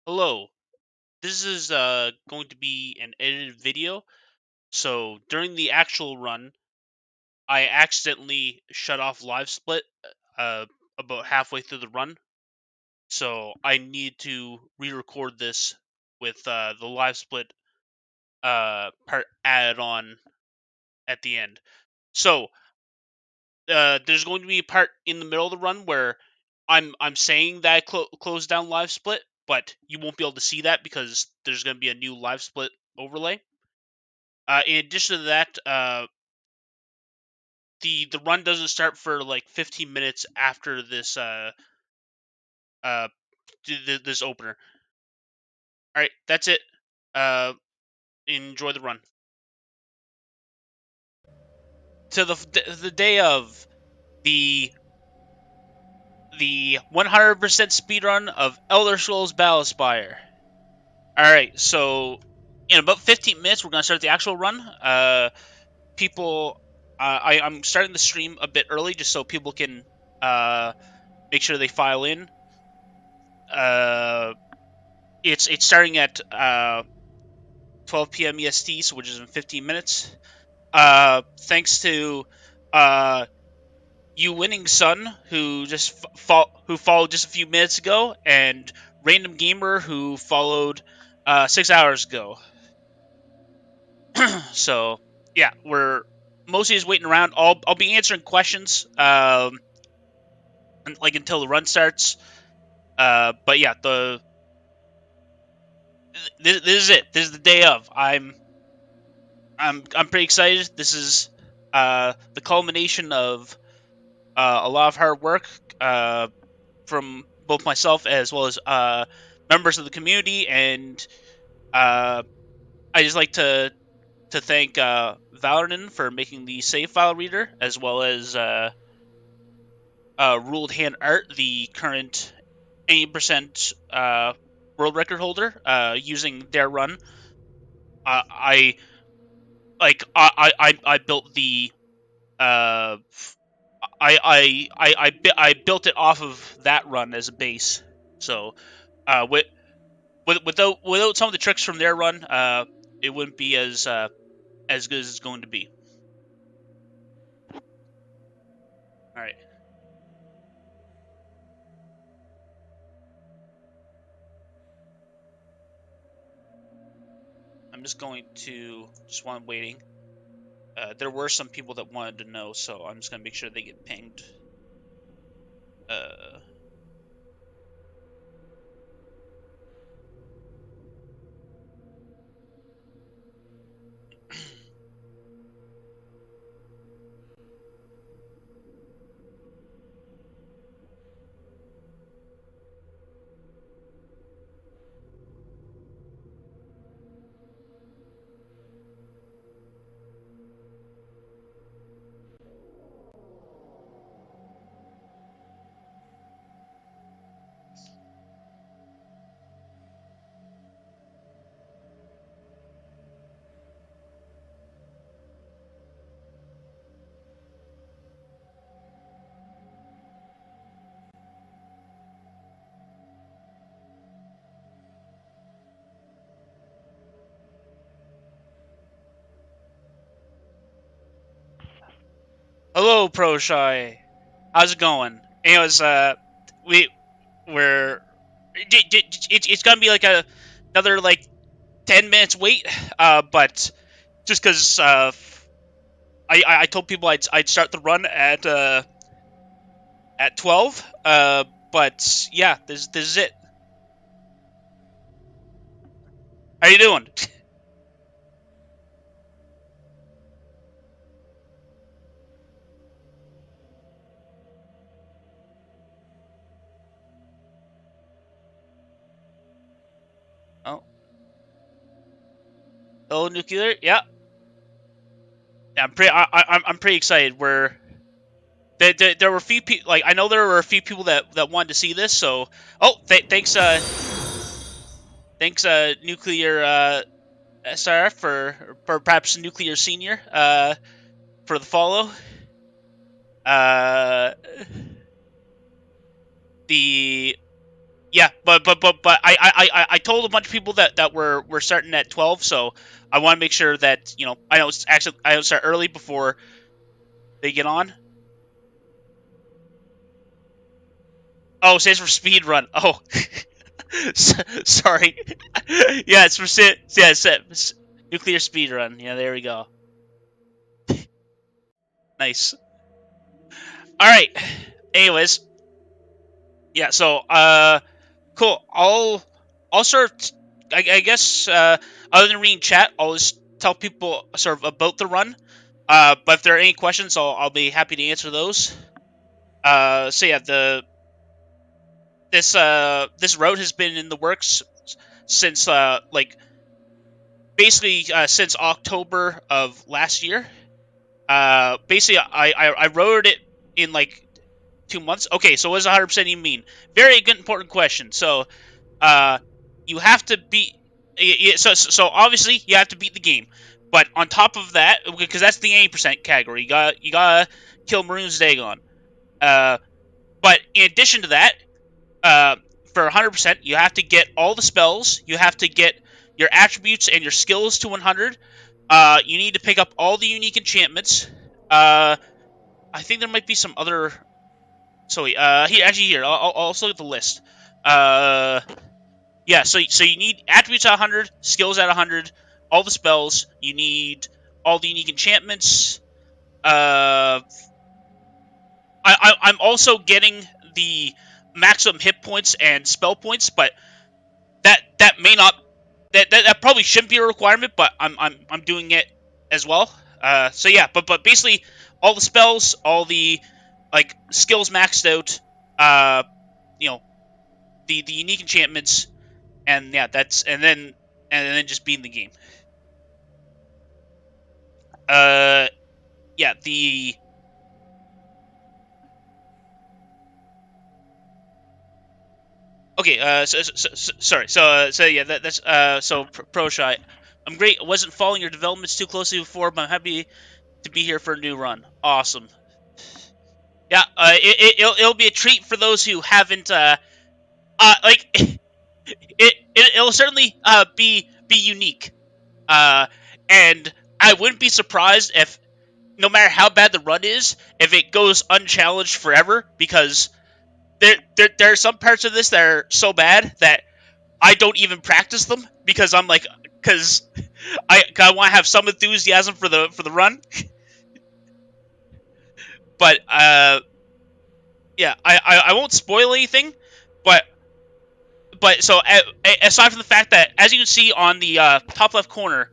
Hello, this is going to be an edited video. So during the actual run, I accidentally shut off live split uh, about halfway through the run. So I need to re-record this with the live split part added on at the end. So there's going to be a part in the middle of the run where I'm saying that I closed down live split, but you won't be able to see that because there's going to be a new live split overlay. In addition to that, the run doesn't start for like 15 minutes after this uh this opener. All right, that's it. Uh, enjoy the run. To the day of the 100% speedrun of Elderscrolls Battlespire. All right, so in about 15 minutes we're gonna start the actual run. People, I'm starting the stream a bit early just so people can make sure they file in. Uh, it's starting at 12 p.m. EST, so which is in 15 minutes. Thanks to you winning son who just who followed just a few minutes ago, and random gamer who followed 6 hours ago. So yeah, we're mostly just waiting around. I'll be answering questions like until the run starts. But yeah, this is it. This is the day of. I'm pretty excited. This is the culmination of a lot of hard work from both myself as well as members of the community, and uh, I just like to thank Valorant for making the save file reader, as well as RuledHandArt, the current 80% world record holder, using their run. I like I built the uh I built it off of that run as a base. So without some of the tricks from their run, it wouldn't be as good as it's going to be. All right, I'm just going to just while I'm waiting. There were some people that wanted to know, so I'm just gonna make sure they get pinged. Uh, Hello, Pro Shy. How's it going? Anyways, we we're it's gonna be like another like 10 minutes wait. But just because I told people I'd start the run at 12. But yeah, this is it. How you doing? Oh, hello, nuclear. Yeah, I'm pretty excited. There were a few people, like I know there were a few people that wanted to see this. So thanks nuclear SR for perhaps nuclear senior for the follow. Uh, the Yeah, but I told a bunch of people that we're starting at 12, so I want to make sure that I know it's actually I don't start early before they get on. Oh, it says for speed run. Oh, sorry. Yeah, it's for nuclear speed run. Yeah, there we go. Nice. All right. Anyways, yeah. So cool. I'll sort of I guess other than reading chat, I'll just tell people sort of about the run. But if there are any questions, I'll be happy to answer those. So yeah, this road has been in the works since like basically since October of last year. Basically, I wrote it in like 2 months. Okay, so what does 100% even mean? Very good, important question. So, uh, you have to beat. So obviously you have to beat the game, but on top of that, because that's the 80% category, you gotta kill Maroon's Dagon. Uh, but in addition to that, uh, for 100%, you have to get all the spells. You have to get your attributes and your skills to 100. You need to pick up all the unique enchantments. I think there might be some other. So here I'll also look at the list. Uh, yeah. So you need attributes at 100, skills at 100, all the spells. You need all the unique enchantments. Uh, I'm also getting the maximum hit points and spell points, but that may not that probably shouldn't be a requirement, but I'm doing it as well. So yeah, but basically all the spells, all the like skills maxed out, uh, you know, the unique enchantments, and yeah, that's and then just beating the game. Uh, yeah, the okay. Sorry. So yeah, that's pro shy. I'm great. I wasn't following your developments too closely before, but I'm happy to be here for a new run. Awesome. Yeah, it'll be a treat for those who haven't like it'll certainly be unique. And I wouldn't be surprised if no matter how bad the run is, if it goes unchallenged forever because there are some parts of this that are so bad that I don't even practice them because I'm like because I want to have some enthusiasm for the run, but yeah, I won't spoil anything, but so aside from the fact that, as you can see on the top left corner,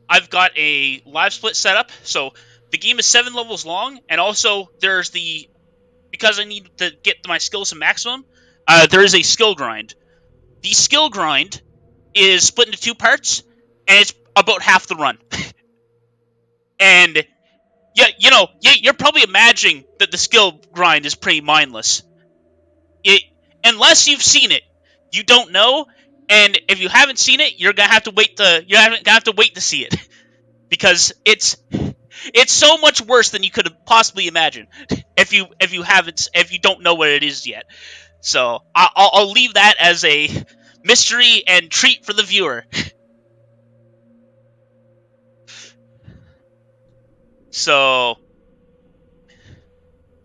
I've got a live split set up. So the game is 7 levels long, and also there's the because I need to get my skills to maximum. There is a skill grind. The skill grind is split into 2 parts, and it's about half the run. And yeah, you're probably imagining that the skill grind is pretty mindless. It unless you've seen it, you don't know. And if you haven't seen it, you're gonna have to wait to see it because it's so much worse than you could have possibly imagined if you don't know what it is yet. So I'll leave that as a mystery and treat for the viewer. So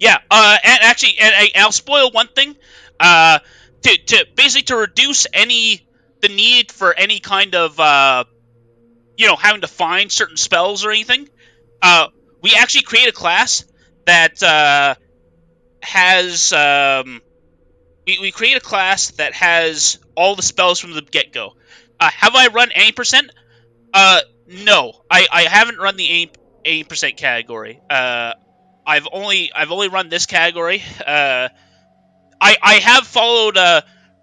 yeah, and actually, and I'll spoil one thing. To basically to reduce the need for any kind of having to find certain spells or anything. Uh, we actually create a class that has we create a class that has all the spells from the get go. Have I run any percent? No, I haven't run the 80% category. I've only run this category. I have followed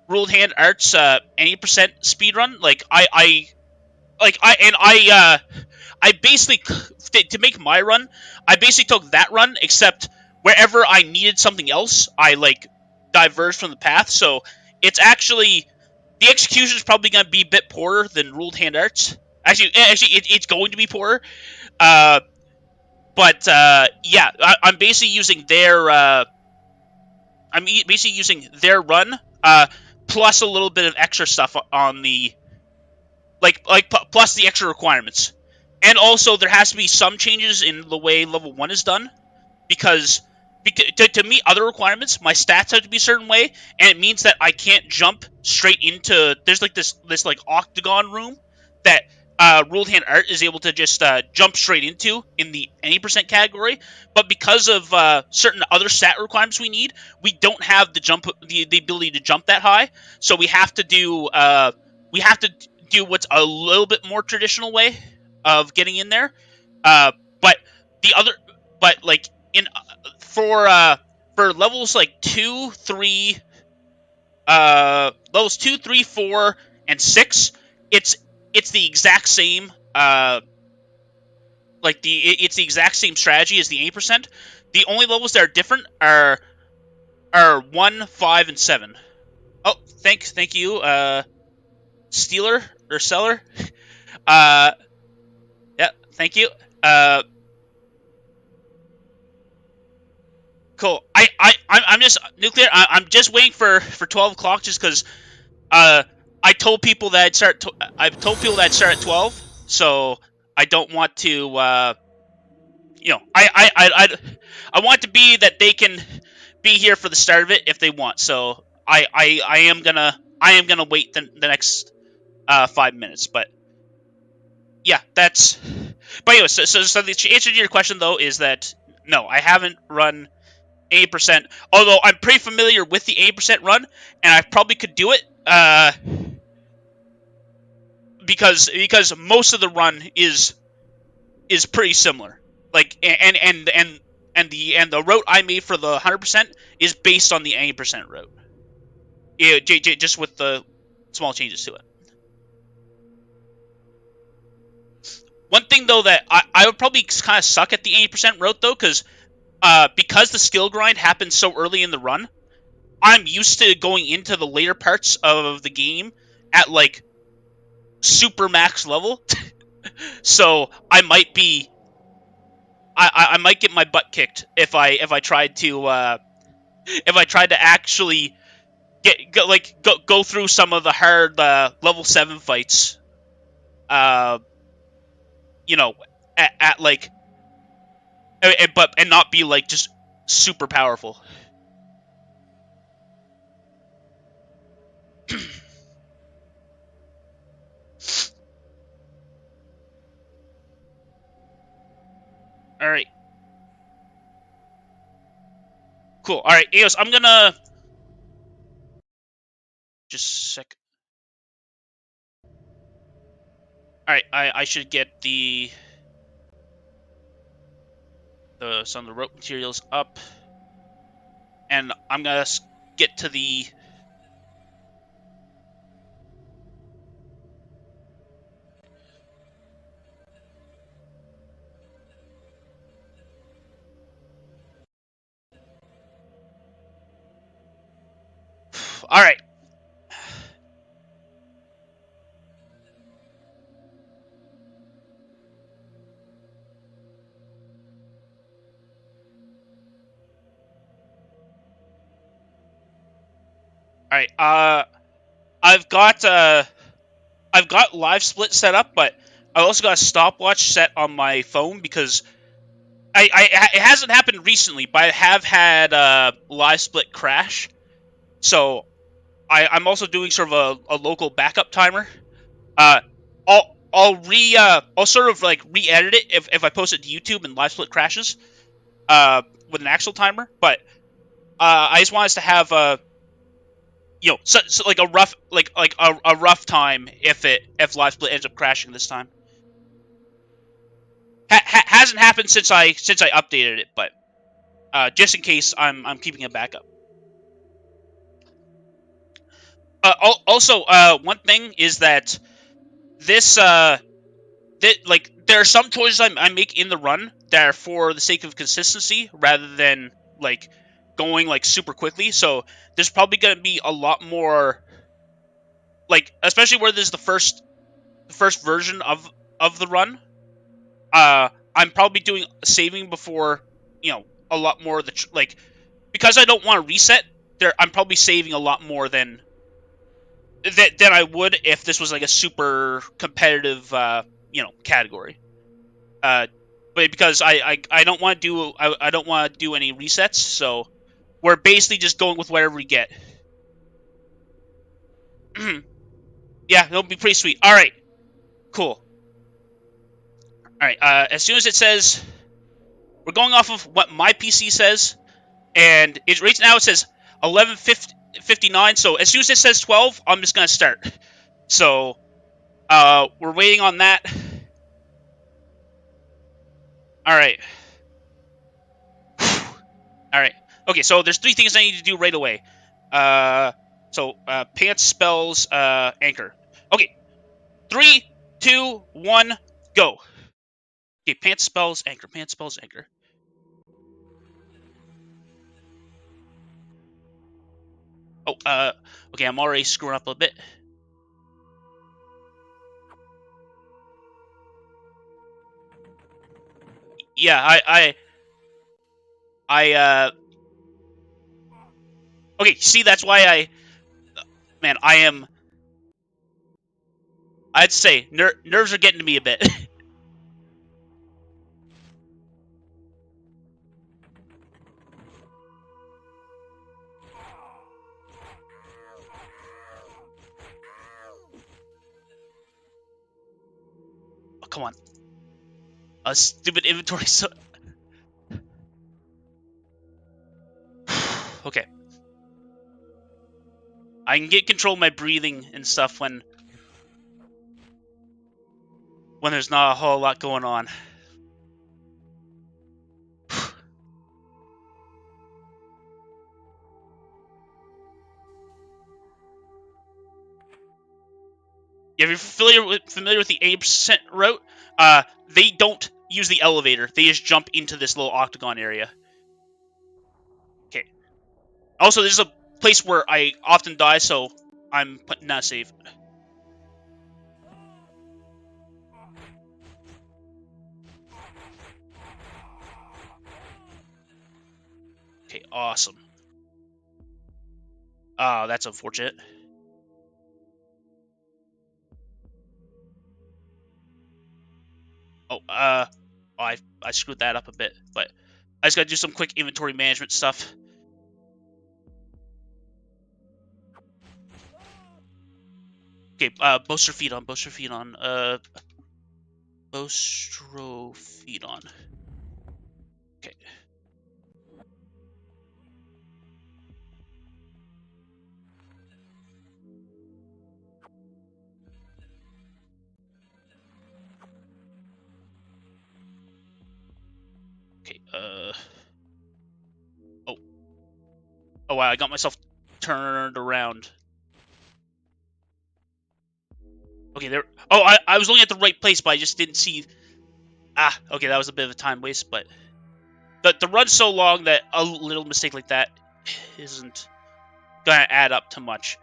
RuledHandArt's 80% speedrun. I basically to make my run, I basically took that run, except wherever I needed something else, I like diverged from the path. So it's actually the execution is probably going to be a bit poorer than RuledHandArt's. It's going to be poorer. Uh, but yeah, I'm basically using their I'm basically using their run. plus a little bit of extra stuff on the plus the extra requirements. And also there has to be some changes in the way level 1 is done, because to meet other requirements, my stats have to be a certain way, and it means that I can't jump straight into. There's like this like octagon room that RuledHandArt is able to just jump straight into in the any percent category. But because of certain other stat requirements we don't have the ability to jump that high. So we have to do what's a little bit more traditional way of getting in there. But the other, but like in for levels like 2, 3, levels 2, 3, 4, and 6, it's the exact same it's the exact same strategy as the 8%. The only levels that are different are 1, 5, and 7. Oh, thank you, Stealer or Seller. Uh, yeah, thank you. Cool. I'm just nuclear. I'm just waiting for 12 o'clock, just because uh I told people that I've told people that I'd start at 12, so I don't want to I want it to be that they can be here for the start of it if they want. So I am gonna wait the next 5 minutes, but yeah, that's. But anyway, so the answer to your question though is that no, I haven't run 80%. Although I'm pretty familiar with the 80% run, and I probably could do it. Because most of the run is pretty similar. Like and the route I made for the 100% is based on the 80% route. Yeah, just with the small changes to it. One thing though that I would probably kind of suck at the 80% route though, because the skill grind happens so early in the run, I'm used to going into the later parts of the game at like super max level. So I might get my butt kicked if I tried to actually go through some of the hard level 7 fights. Uh, you know, at like, and not be like just super powerful. All right, cool. All right, Eos, I'm gonna just a sec. All right, I should get some of the rope materials up, and I'm gonna get to the. All right. All right. I've got live split set up, but I also got a stopwatch set on my phone because it hasn't happened recently, but I have had live split crash. So I'm also doing sort of a local backup timer. I'll sort of like re-edit it if I post it to YouTube and live split crashes with an actual timer. But I just want us to have so like a rough a rough time if live split ends up crashing this time. Hasn't happened since I updated it, but just in case, I'm keeping a backup. Also, one thing is that this like there are some choices I make in the run that are for the sake of consistency rather than like going like super quickly. So there's probably going to be a lot more, like, especially where there's the first version of the run. I'm probably doing saving before, a lot more of the like, because I don't want to reset there. I'm probably saving a lot more than than I would if this was like a super competitive, category. But because I don't want to do I don't want to do any resets, so we're basically just going with whatever we get. Yeah, it'll be pretty sweet. All right, cool. All right, as soon as it says, we're going off of what my PC says, and right now it says 11:59. So as soon as it says 12, I'm just gonna start. So we're waiting on that. All right. All right. Okay, so there's 3 things I need to do right away. Pants, spells, anchor. Okay, 3, 2, 1, go. Okay, pants, spells, anchor. Pants, spells, anchor. Oh, okay, I'm already screwing up a bit. Yeah, okay, see, that's why I'd say, nerves are getting to me a bit. Oh, come on. A stupid inventory, so... Okay. I can get control of my breathing and stuff when there's not a whole lot going on. If you're familiar with the 80% route, they don't use the elevator. They just jump into this little octagon area. Okay. Also, this is a place where I often die, so I'm putting that save. Okay, awesome. That's unfortunate. Oh, I screwed that up a bit, but I just gotta do some quick inventory management stuff. Okay, booster feet on, booster feet on, booster feet on. Okay. Okay, oh wow, I got myself turned around. Okay, there. Oh, I was looking at the right place, but I just didn't see. Ah, okay, that was a bit of a time waste, but the run's so long that a little mistake like that isn't gonna add up to much.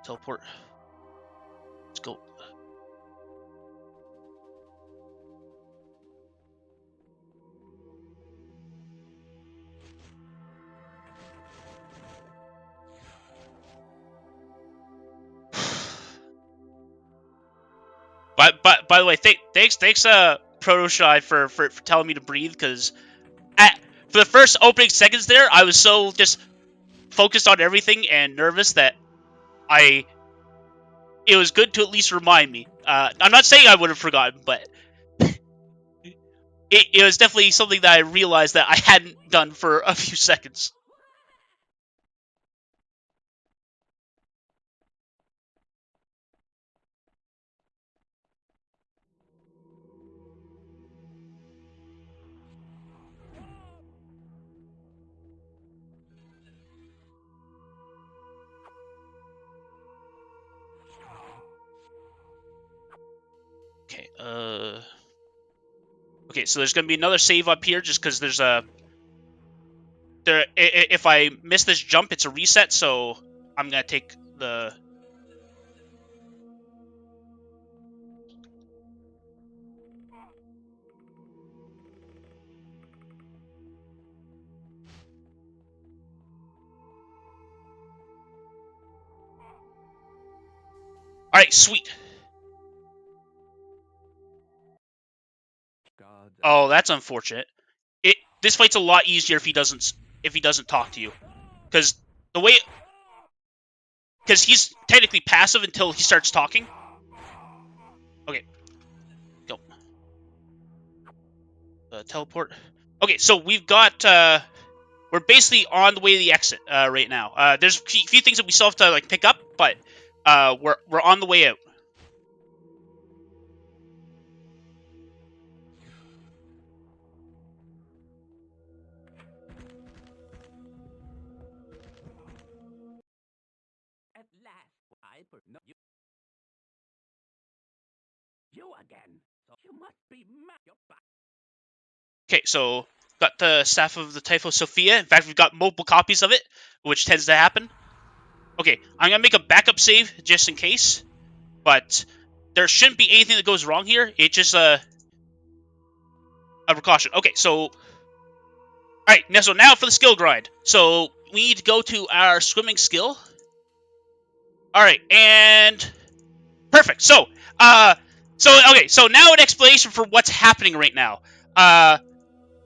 Teleport. Let's go. But by the way, thanks Protoshy for telling me to breathe, because for the first opening seconds there, I was so just focused on everything and nervous that it was good to at least remind me. I'm not saying I would have forgotten, but it was definitely something that I realized that I hadn't done for a few seconds. Okay, okay, so there's gonna be another save up here just because there's a... if I miss this jump, it's a reset, so I'm gonna take the... Alright, sweet. Oh, that's unfortunate. This fight's a lot easier if he doesn't talk to you. Because he's technically passive until he starts talking. Okay. Go. Teleport. Okay, so we've got we're basically on the way to the exit right now. There's a few things that we still have to like pick up, but we're on the way out. At last, I put you again. So you must be mad. Okay, so got the Staff of the Typho Sophia. In fact, we've got multiple copies of it, which tends to happen. Okay, I'm gonna make a backup save just in case, but there shouldn't be anything that goes wrong here. It's just a precaution. Okay, so alright, now for the skill grind. So we need to go to our swimming skill. Alright, and perfect. So now an explanation for what's happening right now.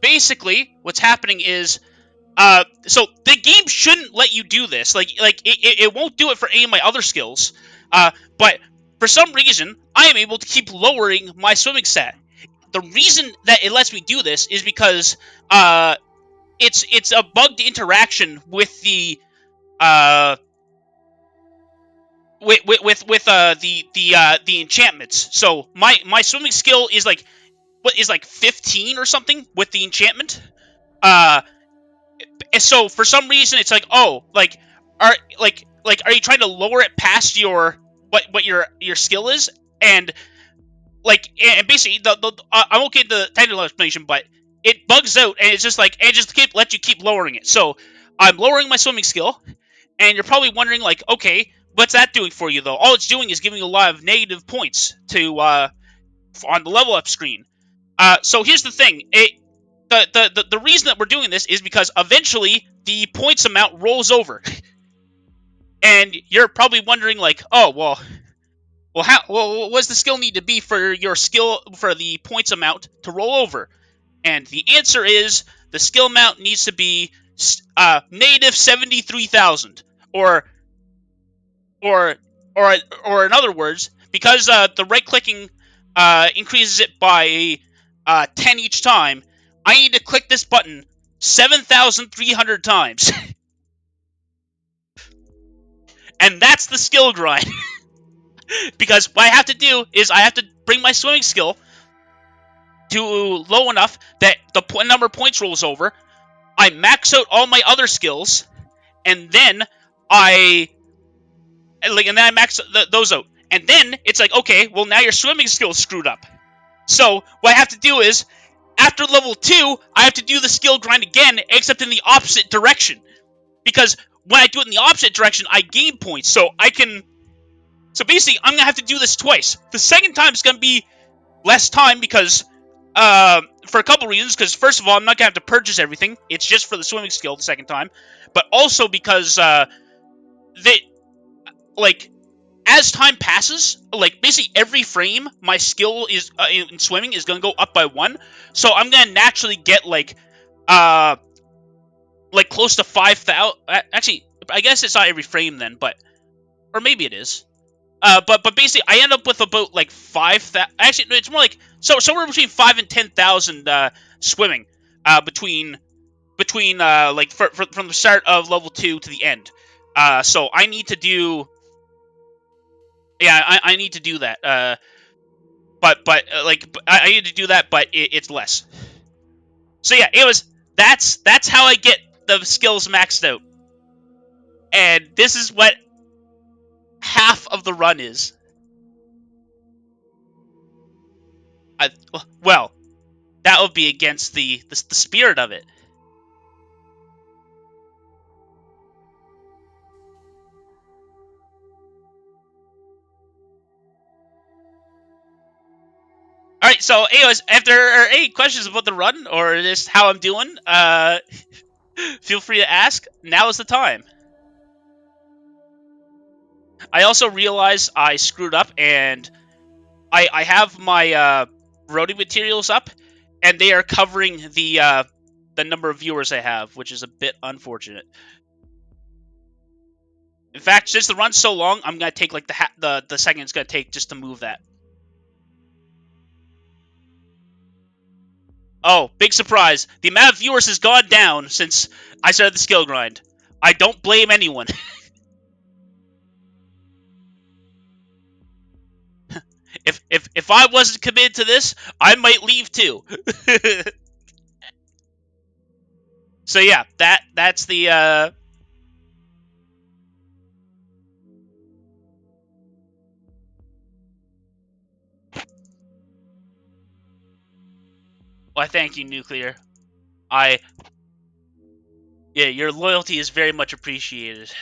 Basically, what's happening is so the game shouldn't let you do this. It won't do it for any of my other skills. But for some reason, I am able to keep lowering my swimming stat. The reason that it lets me do this is because it's a bugged interaction with the the enchantments. So my swimming skill is like 15 or something with the enchantment. And so for some reason it's like, oh, are are you trying to lower it past your what your skill is? And basically I won't get into the technical explanation, but it bugs out and it's just like and just let you keep lowering it. So I'm lowering my swimming skill, and you're probably wondering like, okay, what's that doing for you though? All it's doing is giving you a lot of negative points to on the level up screen. So here's the thing. The reason that we're doing this is because eventually the points amount rolls over. And you're probably wondering like, oh, what does the skill need to be for the points amount to roll over? And the answer is the skill amount needs to be negative 73,000, or or in other words, because the right clicking increases it by 10 each time, I need to click this button 7,300 times. And that's the skill grind. Because what I have to do is I have to bring my swimming skill to low enough that the number of points rolls over. I max out all my other skills, and then I max those out. And then it's like, okay, well now your swimming skill is screwed up. So what I have to do is, after level 2, I have to do the skill grind again, except in the opposite direction. Because when I do it in the opposite direction, I gain points. So basically, I'm going to have to do this twice. The second time is going to be less time because, for a couple reasons. Because first of all, I'm not going to have to purchase everything. It's just for the swimming skill the second time. But also because, as time passes, basically every frame, my skill is in swimming is going to go up by 1. So I'm going to naturally get close to 5,000. Actually, I guess it's not every frame then, or maybe it is. But basically, I end up with about 5,000. Actually, no, it's more like somewhere between 5 and 10,000 swimming between from the start of level 2 to the end. So I need to do. Yeah, I need to do that. I need to do that, but it's less. So yeah, that's how I get the skills maxed out, and this is what half of the run is. Well, that would be against the spirit of it. All right. So, anyways, if there are any questions about the run or just how I'm doing, feel free to ask. Now is the time. I also realized I screwed up, and I have my roadie materials up, and they are covering the number of viewers I have, which is a bit unfortunate. In fact, since the run's so long, I'm gonna take like the second it's gonna take just to move that. Oh, big surprise! The amount of viewers has gone down since I started the skill grind. I don't blame anyone. If I wasn't committed to this, I might leave too. So yeah, that's the Well, thank you, Nuclear. I Yeah, your loyalty is very much appreciated.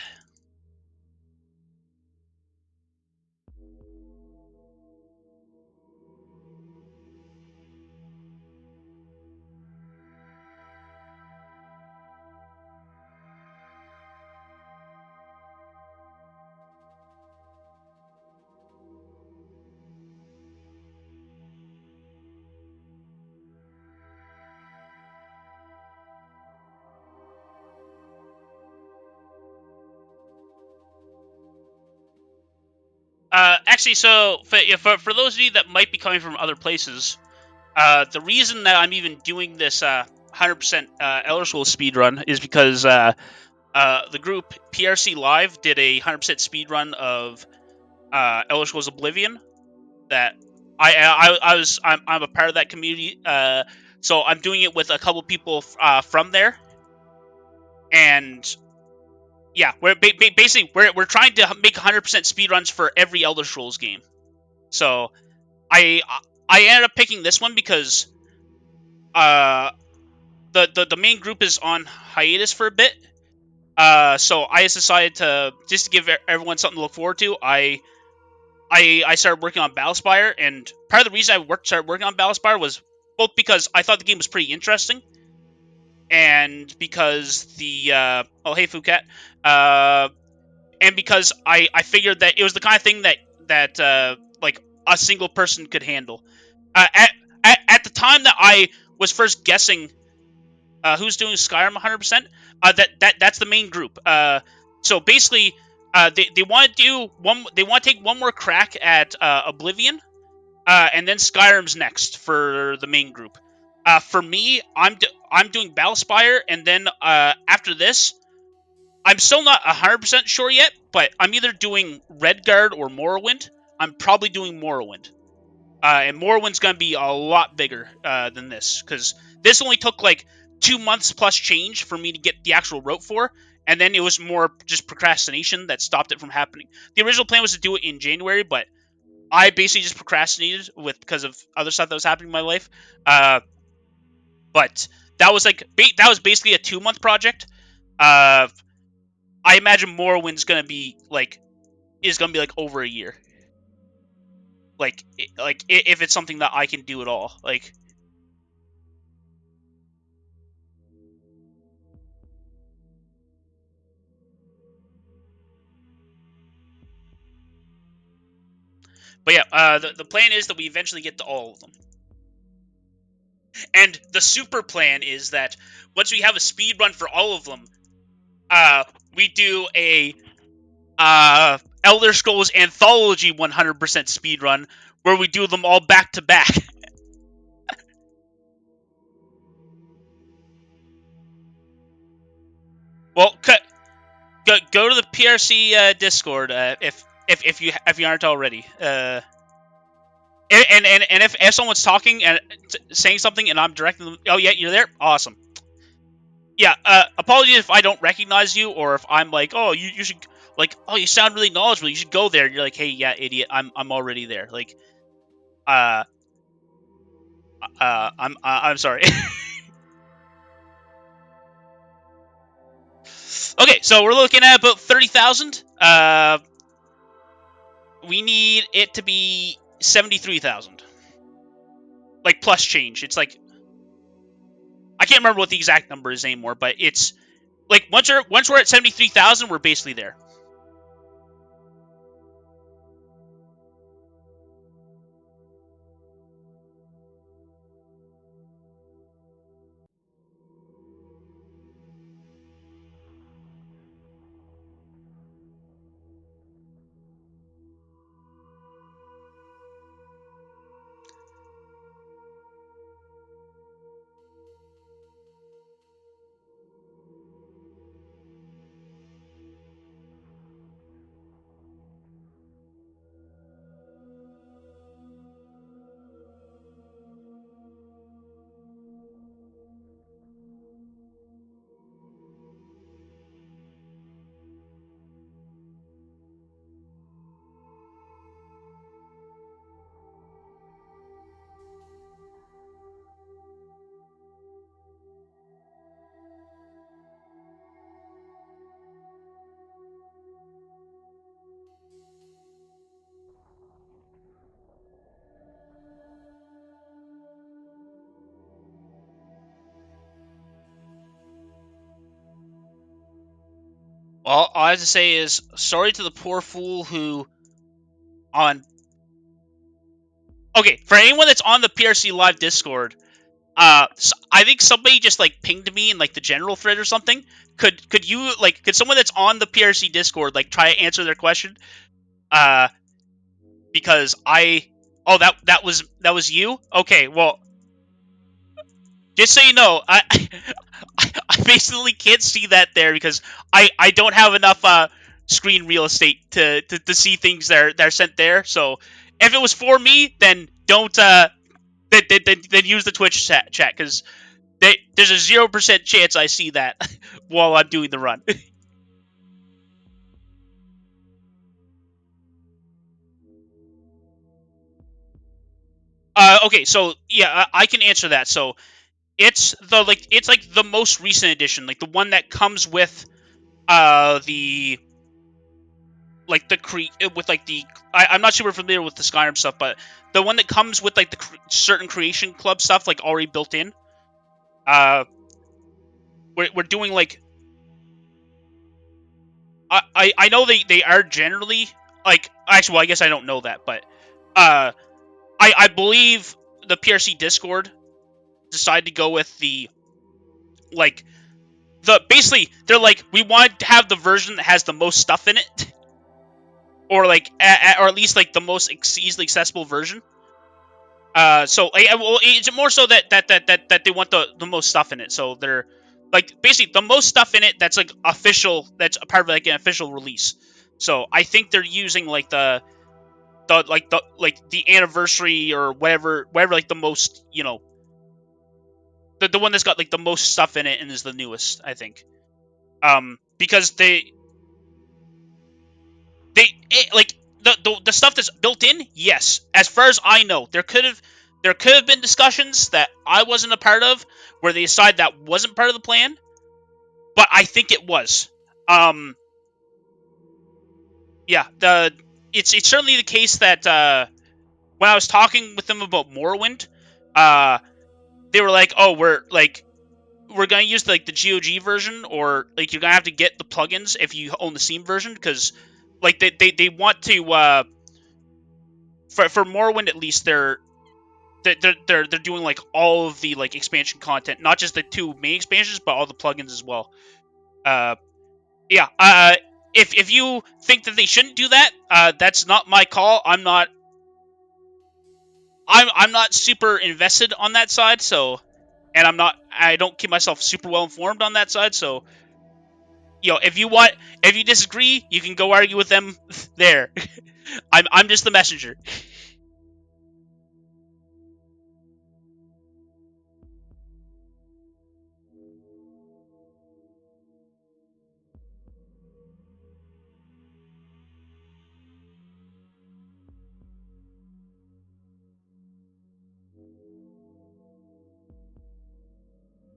Actually, so for those of you that might be coming from other places, the reason that I'm even doing this 100% Elderscrolls speedrun is because the group PRCLive did a 100% speedrun of Elderscrolls Oblivion. That I'm a part of that community. So I'm doing it with a couple people from there, and yeah, basically we're trying to make 100% speedruns for every Elder Scrolls game. So I I ended up picking this one because uh the main group is on hiatus for a bit. So I just decided to just to give everyone something to look forward to. I started working on Battlespire, and part of the reason I started working on Battlespire was both because I thought the game was pretty interesting, and because the oh hey Phuket, uh, and because I figured that it was the kind of thing that like a single person could handle. Uh, at, at the time that I was first guessing who's doing Skyrim 100%, that's the main group. So basically, they want to do one. They want to take one more crack at Oblivion, and then Skyrim's next for the main group. For me, I'm doing Battlespire, and then after this, I'm still not 100% sure yet, but I'm either doing Redguard or Morrowind. I'm probably doing Morrowind. And Morrowind's going to be a lot bigger than this, because this only took like 2 months plus change for me to get the actual route for, and then it was more just procrastination that stopped it from happening. The original plan was to do it in January, but I basically just procrastinated because of other stuff that was happening in my life. But that was basically a 2 month project. Uh, I imagine Morrowind's gonna be like over a year. Like if it's something that I can do at all. Like, but yeah, the plan is that we eventually get to all of them. And the super plan is that once we have a speed run for all of them, we do a Elder Scrolls Anthology 100% speed run where we do them all back to back. Well, go to the PRC Discord if you aren't already. And if someone's talking and saying something and I'm directing them, oh yeah, you're there, awesome. Yeah, apologies if I don't recognize you, or if I'm like, oh, you should, like, oh, you sound really knowledgeable, you should go there. And you're like, hey, yeah, idiot, I'm already there. Like, uh, I'm sorry. Okay, so we're looking at about 30,000. We need it to be 73,000, like plus change. It's like I can't remember what the exact number is anymore, but it's like once we're at 73,000, we're basically there. All I have to say is sorry to the poor fool who on. Okay, for anyone that's on the PRCLive Discord, so I think somebody just like pinged me in like the general thread or something. Could you like could someone that's on the PRC Discord like try to answer their question? Uh, because that was you. Okay, well, just so you know, I basically can't see that there because I don't have enough screen real estate to see things that are sent there. So if it was for me, then don't then use the Twitch chat because there's a 0% chance I see that while I'm doing the run. Okay, so yeah, I can answer that. So it's like the most recent edition, like the one that comes with the like the with like the I'm not super familiar with the Skyrim stuff, but the one that comes with like the certain creation club stuff like already built in. Uh, we're doing like I know they are generally like actually well I guess I don't know that, but uh I believe the PRC Discord decided to go with the like the basically they're like we want to have the version that has the most stuff in it, or like or at least like the most easily accessible version. So well, it's more so that they want the most stuff in it. So they're like basically the most stuff in it that's like official. That's a part of like an official release. So I think they're using like the anniversary or whatever like the most the one that's got like the most stuff in it and is the newest. I think because like the stuff that's built in, yes. As far as I know, there could have been discussions that I wasn't a part of where they decided that wasn't part of the plan, but I think it was. Um, yeah, it's certainly the case that when I was talking with them about Morrowind, uh, they were like, "Oh, we're gonna use like the GOG version, or like you're gonna have to get the plugins if you own the Steam version because like they want to for Morrowind at least they're doing like all of the like expansion content, not just the two main expansions, but all the plugins as well. Uh, yeah. If you think that they shouldn't do that, that's not my call. I'm not super invested on that side, so and I don't keep myself super well informed on that side, so if you disagree, you can go argue with them there. I'm just the messenger.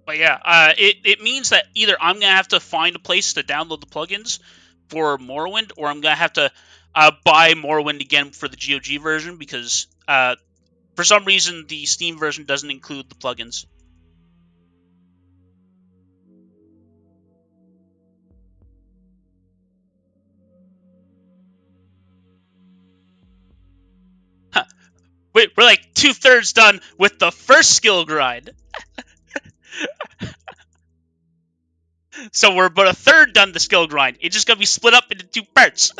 But yeah, it means that either I'm gonna have to find a place to download the plugins for Morrowind, or I'm gonna have to buy Morrowind again for the GOG version because for some reason the Steam version doesn't include the plugins. Huh. We're like 2/3 done with the first skill grind, so we're about a third done the skill grind. It's just gonna be split up into two parts.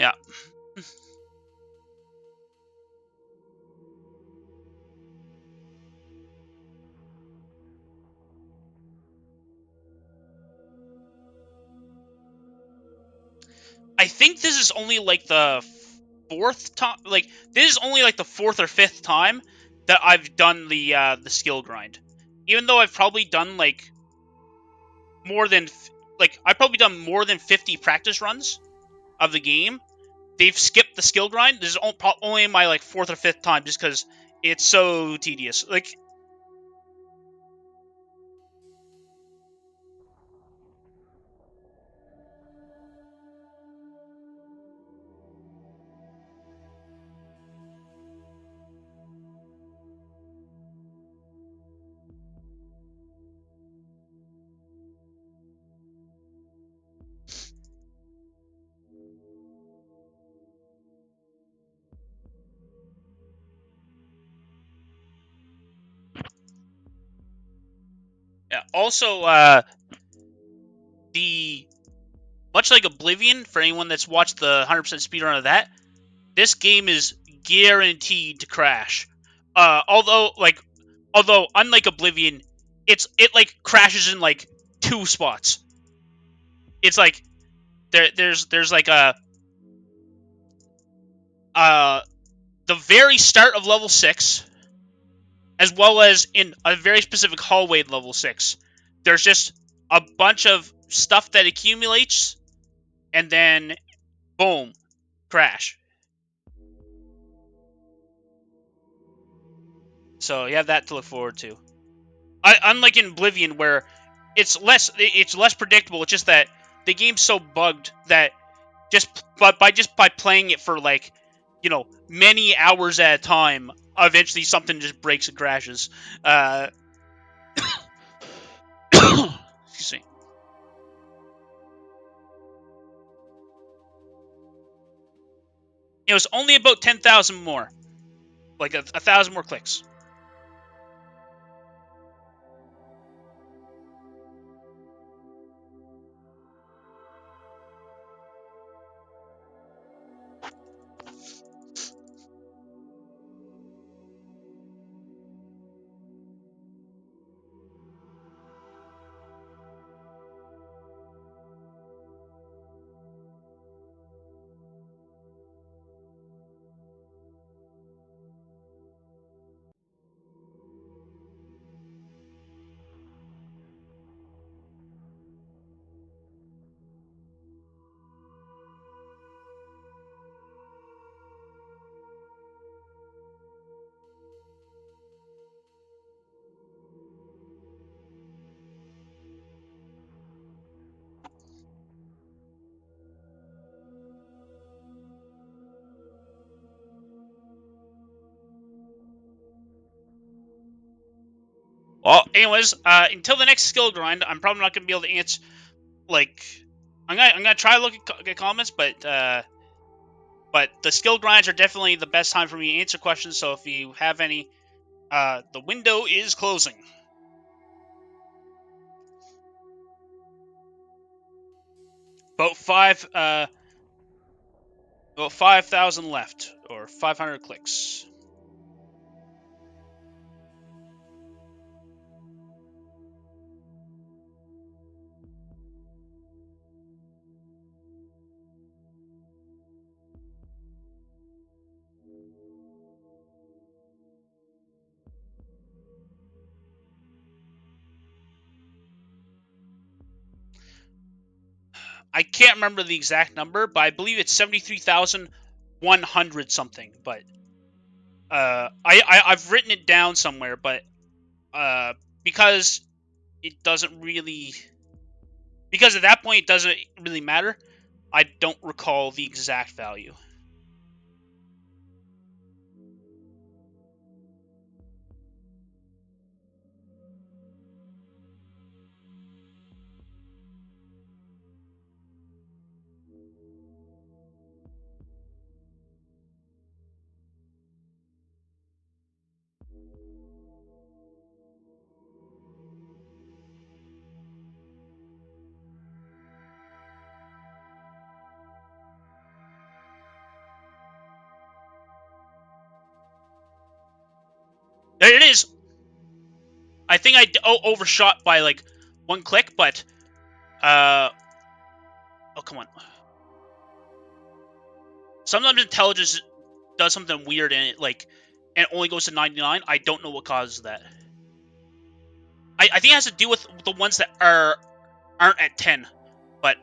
Yeah. I think this is only like the fourth time. Like this is only like the fourth or fifth time that I've done the skill grind. Even though I've probably done like more than I've probably done more than 50 practice runs of the game. They've skipped the skill grind. This is only my like fourth or fifth time, just because it's so tedious. Like, yeah. Also, the much like Oblivion, for anyone that's watched the 100% speedrun of that, this game is guaranteed to crash. Although unlike Oblivion, it like crashes in like two spots. It's like there's like a uh the very start of level 6, as well as in a very specific hallway in level 6. There's just a bunch of stuff that accumulates, and then boom, crash. So you have that to look forward to. Unlike in Oblivion, where it's less predictable. It's just that the game's so bugged that just by playing it for like many hours at a time, eventually something just breaks and crashes. Excuse me. It was only about 10,000 more, like a thousand more clicks. Well, anyways, until the next skill grind, I'm probably not gonna be able to answer. Like, I'm gonna try to look at comments, but the skill grinds are definitely the best time for me to answer questions. So if you have any, the window is closing. About about 5,000 left, or 500 clicks. I can't remember the exact number, but I believe it's 73,100 something. But I've written it down somewhere, but because it doesn't really, because at that point it doesn't really matter. I don't recall the exact value. There it is! I think I overshot by, like, 1 click, but... Oh, come on. Sometimes intelligence does something weird and it only goes to 99. I don't know what causes that. I think it has to do with the ones that aren't at 10, but...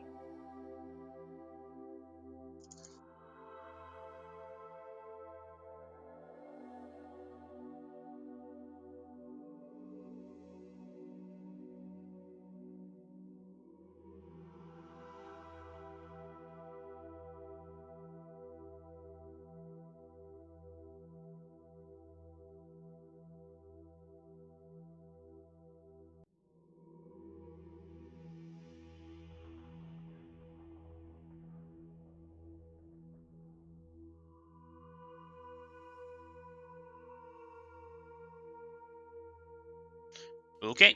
Okay.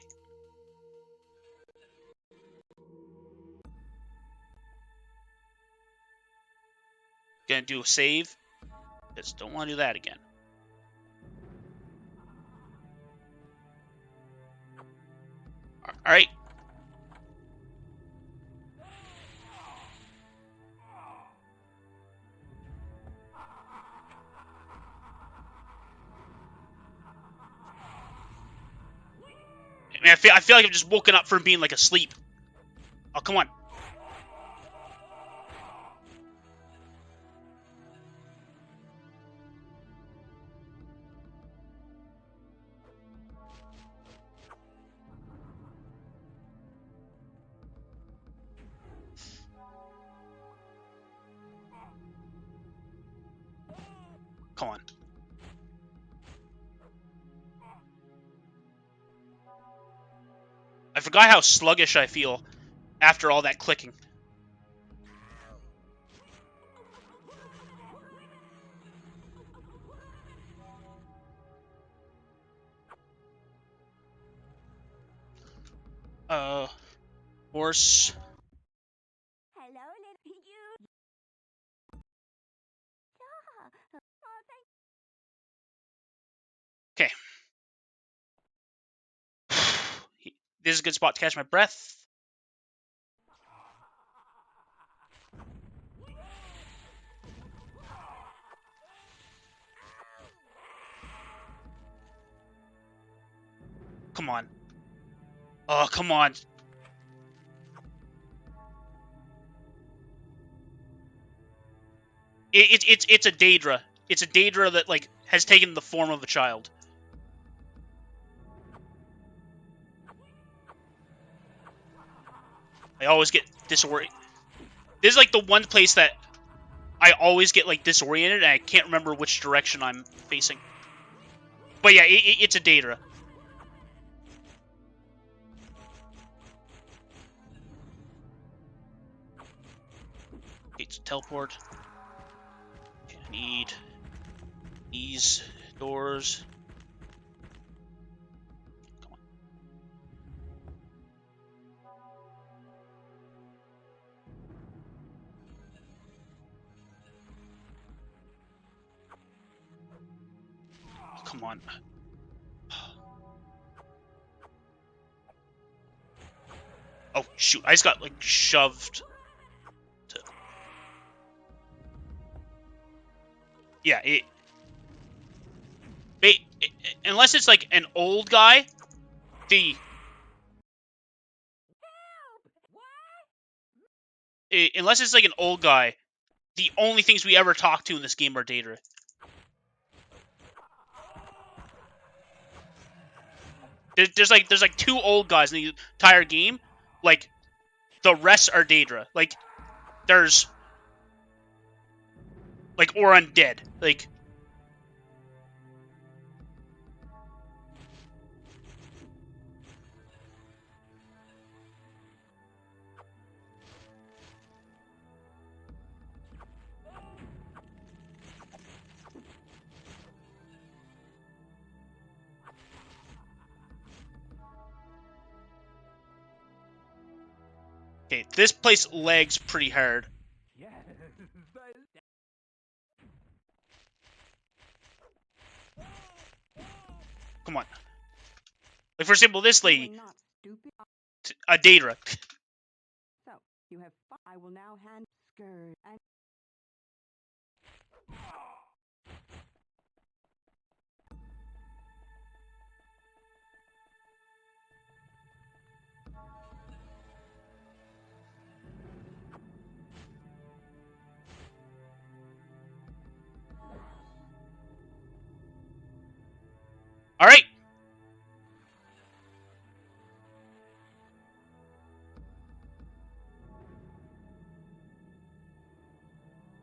Gonna do a save. Just don't want to do that again. Alright. Man, I feel like I'm just woken up from being, like, asleep. Oh, come on. Come on. I forgot how sluggish I feel after all that clicking. Horse. Hello, little you. Oh, thank Okay. This is a good spot to catch my breath. Come on. Oh, come on. It's a Daedra. It's a Daedra that, like, has taken the form of a child. I always get disoriented. This is, like, the one place that I always get, like, disoriented and I can't remember which direction I'm facing. But yeah, it's a Daedra. Okay, it's a teleport. Okay, I need these doors. Come on. Oh, come on. Oh, shoot. I just got, like, shoved. Yeah, unless it's, like, an old guy, unless it's, like, an old guy, the only things we ever talk to in this game are Daedra. There's like 2 old guys in the entire game. Like, the rest are Daedra. Like, there's, like, or undead. Like, okay, this place lags pretty hard. you. Come on. Like, for example, this You are lady, not stupid. a Daedra. So, you have fun. I will now hand skirt and All right.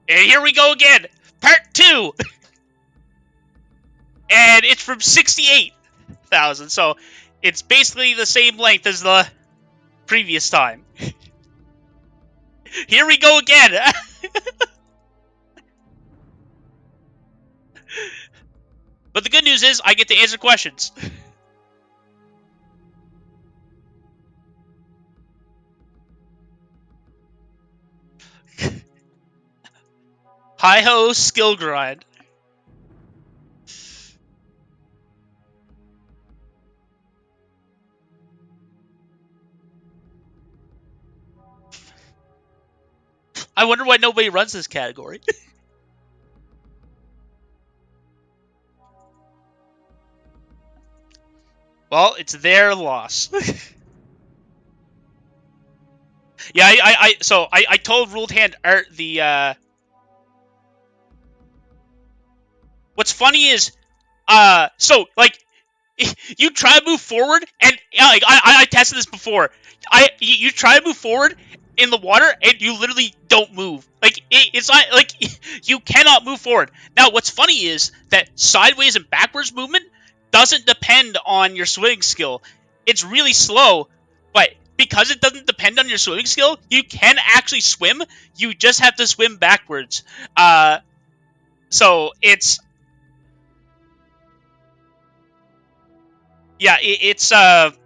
And here we go again. Part 2. And it's from 68,000. So it's basically the same length as the previous time. Here we go again. But the good news is I get to answer questions. Hi-ho, skill grind. I wonder why nobody runs this category. Well, it's their loss. Yeah, I told RuledHandArt the what's funny is so like you try to move forward, and like I tested this before. You try to move forward in the water, and you literally don't move. Like it's not like you cannot move forward. Now, what's funny is that sideways and backwards movement doesn't depend on your swimming skill. It's really slow, but because it doesn't depend on your swimming skill, you can actually swim. You just have to swim backwards. So yeah, it's something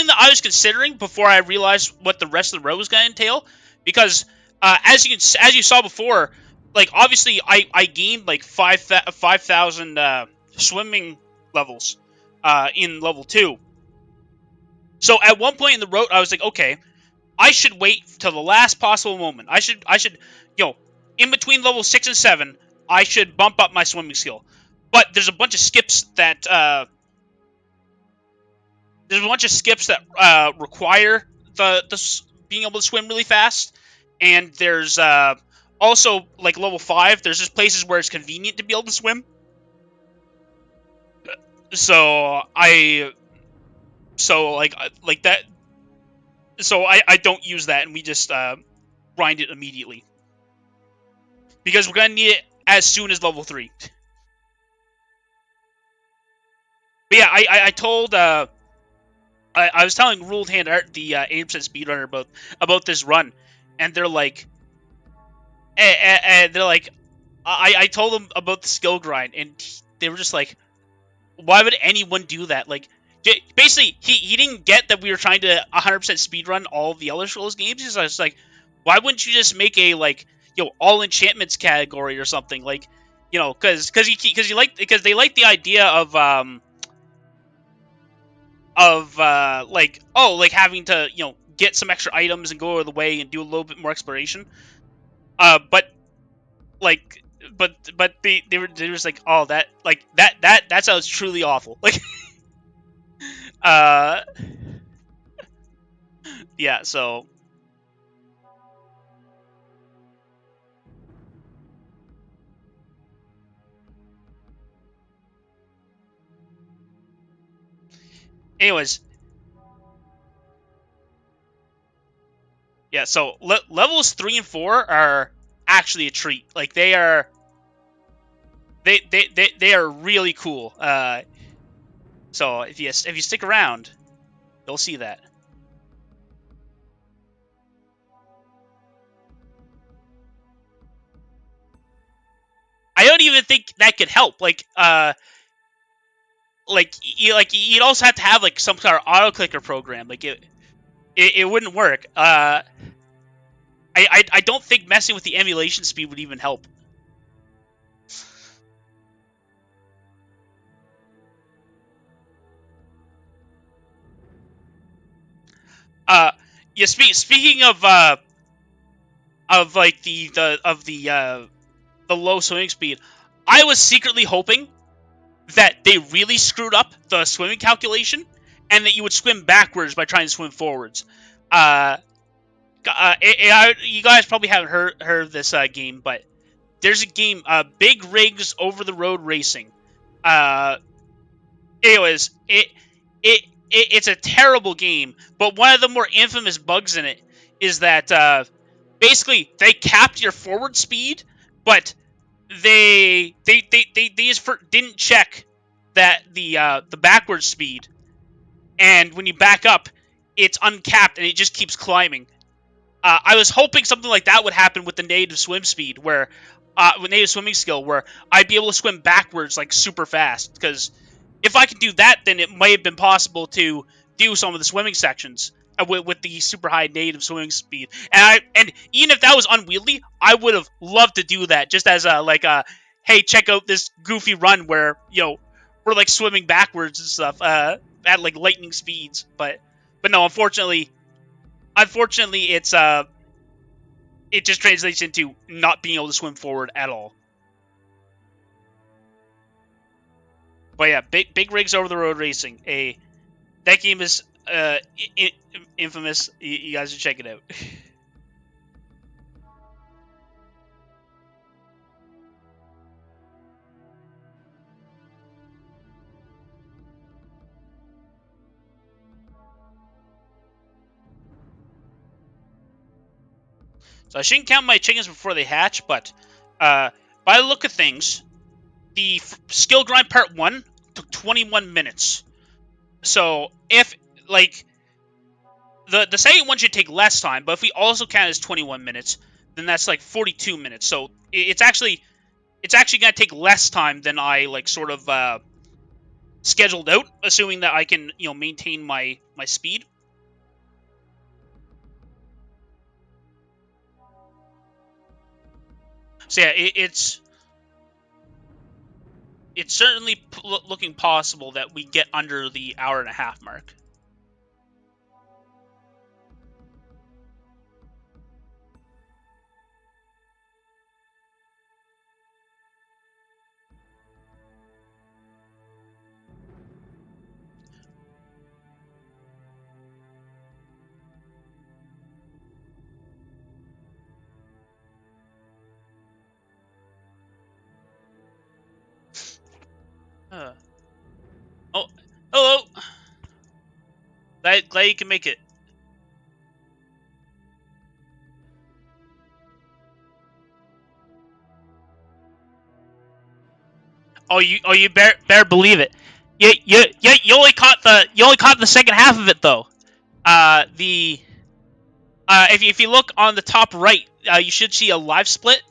that I was considering before I realized what the rest of the road was going to entail. Because as you saw before, like obviously I gained like 5,000 swimming levels in level 2. So at one point in the road, I was like, okay, I should wait till the last possible moment. I should in between level 6 and 7, I should bump up my swimming skill. But there's a bunch of skips that require the being able to swim really fast, and there's also like level 5. There's just places where it's convenient to be able to swim. So like that. So I don't use that, and we just grind it immediately because we're gonna need it as soon as level 3. But yeah, I told I was telling RuledHandArt, the 80% speedrunner, about this run, and they're like, and they're like, I told them about the skill grind, and they were just like, why would anyone do that? Like, basically, he didn't get that we were trying to 100% speedrun all of the Elderscrolls games. He's just like, why wouldn't you just make a like, all enchantments category or something? Like, because they like the idea of like, oh, like having to get some extra items and go out of the way and do a little bit more exploration. But like but they were just like, oh, that sounds truly awful. Like uh yeah, so anyways, yeah, so levels 3 and 4 are actually a treat. Like they are really cool. So if you stick around, you'll see that. I don't even think that could help. You'd also have to have like some sort of auto clicker program. Like it wouldn't work. I don't think messing with the emulation speed would even help. Yeah. Speaking of like the low swimming speed, I was secretly hoping that they really screwed up the swimming calculation, and that you would swim backwards by trying to swim forwards. You guys probably haven't heard of this game, but there's a game, Big Rigs Over the Road Racing. Uh, anyways, it's a terrible game, but one of the more infamous bugs in it is that basically they capped your forward speed, but they just didn't check that the backward speed, and when you back up, it's uncapped and it just keeps climbing. I was hoping something like that would happen with the native swim speed, where with native swimming skill, where I'd be able to swim backwards like super fast. Because if I could do that, then it might have been possible to do some of the swimming sections with the super high native swimming speed. And even if that was unwieldy, I would have loved to do that, just as hey, check out this goofy run where we're like swimming backwards and stuff at like lightning speeds. But no, unfortunately, it just translates into not being able to swim forward at all. But yeah, big rigs over the road racing. That game is infamous. You guys should check it out. So I shouldn't count my chickens before they hatch, but by the look of things, the skill grind part 1 took 21 minutes. So if like the second one should take less time, but if we also count as 21 minutes, then that's like 42 minutes. So it's actually gonna take less time than I like sort of scheduled out, assuming that I can maintain my speed. So yeah, it's certainly looking possible that we get under the hour-and-a-half mark. Oh, hello. Glad you can make it. You better believe it. You only caught the second half of it though. If you look on the top right, you should see a live split.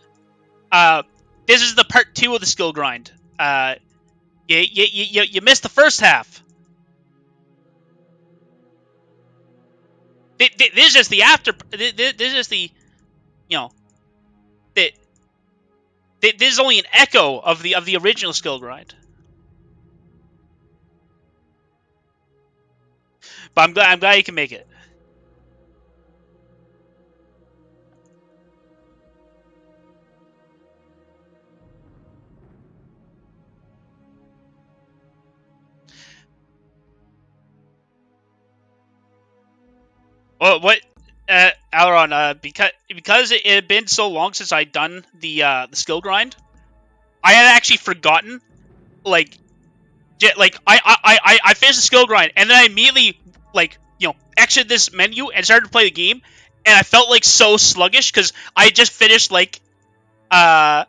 This is the part 2 of the skill grind. You missed the first half. This is just the after. This is just the you know. This is only an echo of the original skill grind. But I'm glad you can make it. Well, what, Alron? Because it had been so long since I'd done the skill grind, I had actually forgotten. Like, I finished the skill grind, and then I immediately exited this menu and started to play the game, and I felt like so sluggish because I had just finished uh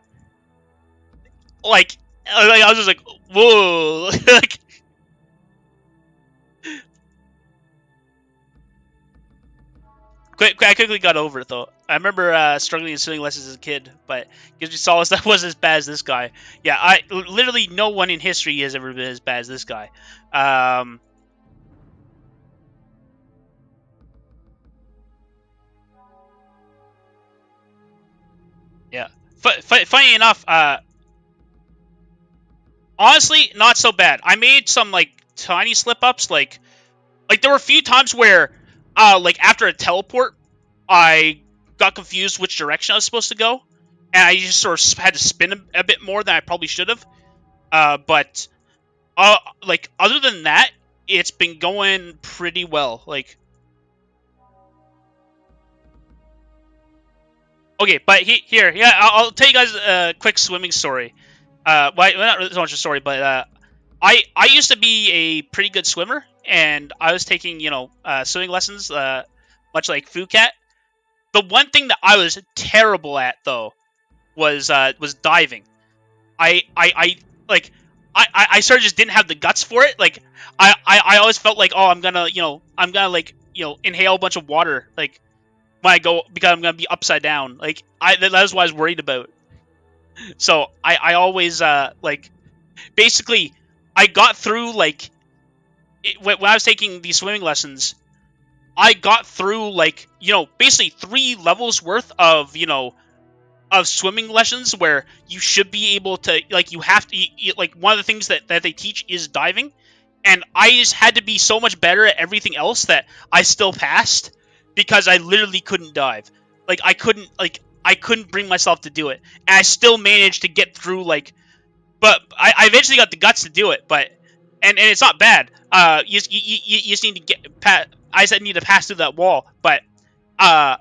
like I was just like, whoa. Like, I quickly got over it though. I remember struggling in swimming lessons as a kid, but because we saw that wasn't as bad as this guy. Yeah, literally no one in history has ever been as bad as this guy. Yeah. Funny enough, honestly, not so bad. I made some like tiny slip ups. Like there were a few times where like after a teleport, I got confused which direction I was supposed to go, and I just sort of had to spin a bit more than I probably should have. But like other than that, it's been going pretty well. Like, okay, but here, yeah, I'll tell you guys a quick swimming story. Well, not so much a story, but I used to be a pretty good swimmer, and I was taking swimming lessons, much like Fucat. The one thing that I was terrible at though was diving. I like I sort of just didn't have the guts for it. Like I always felt like, oh, I'm gonna like inhale a bunch of water like when I go, because I'm gonna be upside down. Like that was what I was worried about. So I always like basically I got through like when I was taking these swimming lessons. I got through like basically 3 levels worth of swimming lessons where you should be able to, like, you have to like, one of the things that they teach is diving, and I just had to be so much better at everything else that I still passed because I literally couldn't dive. Like I couldn't bring myself to do it, and I still managed to get through. Like, but I eventually got the guts to do it. But and it's not bad. You just need to I said need to pass through that wall, but uh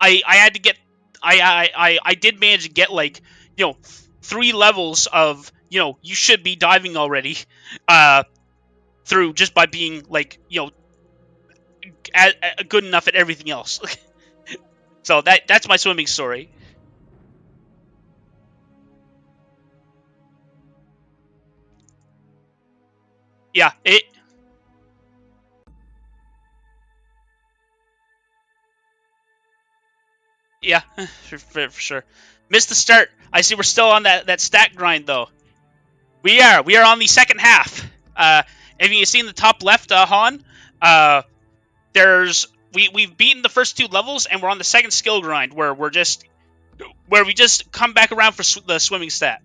I had to get I did manage to get like 3 levels of you should be diving already uh through just by being like good enough at everything else. So that's my swimming story. Yeah, yeah, for sure. Missed the start. I see we're still on that stat grind though. We are on the second half. If you see in the top left, Han, uh, there's we've beaten the first 2 levels, and we're on the second skill grind where we just come back around for the swimming stat.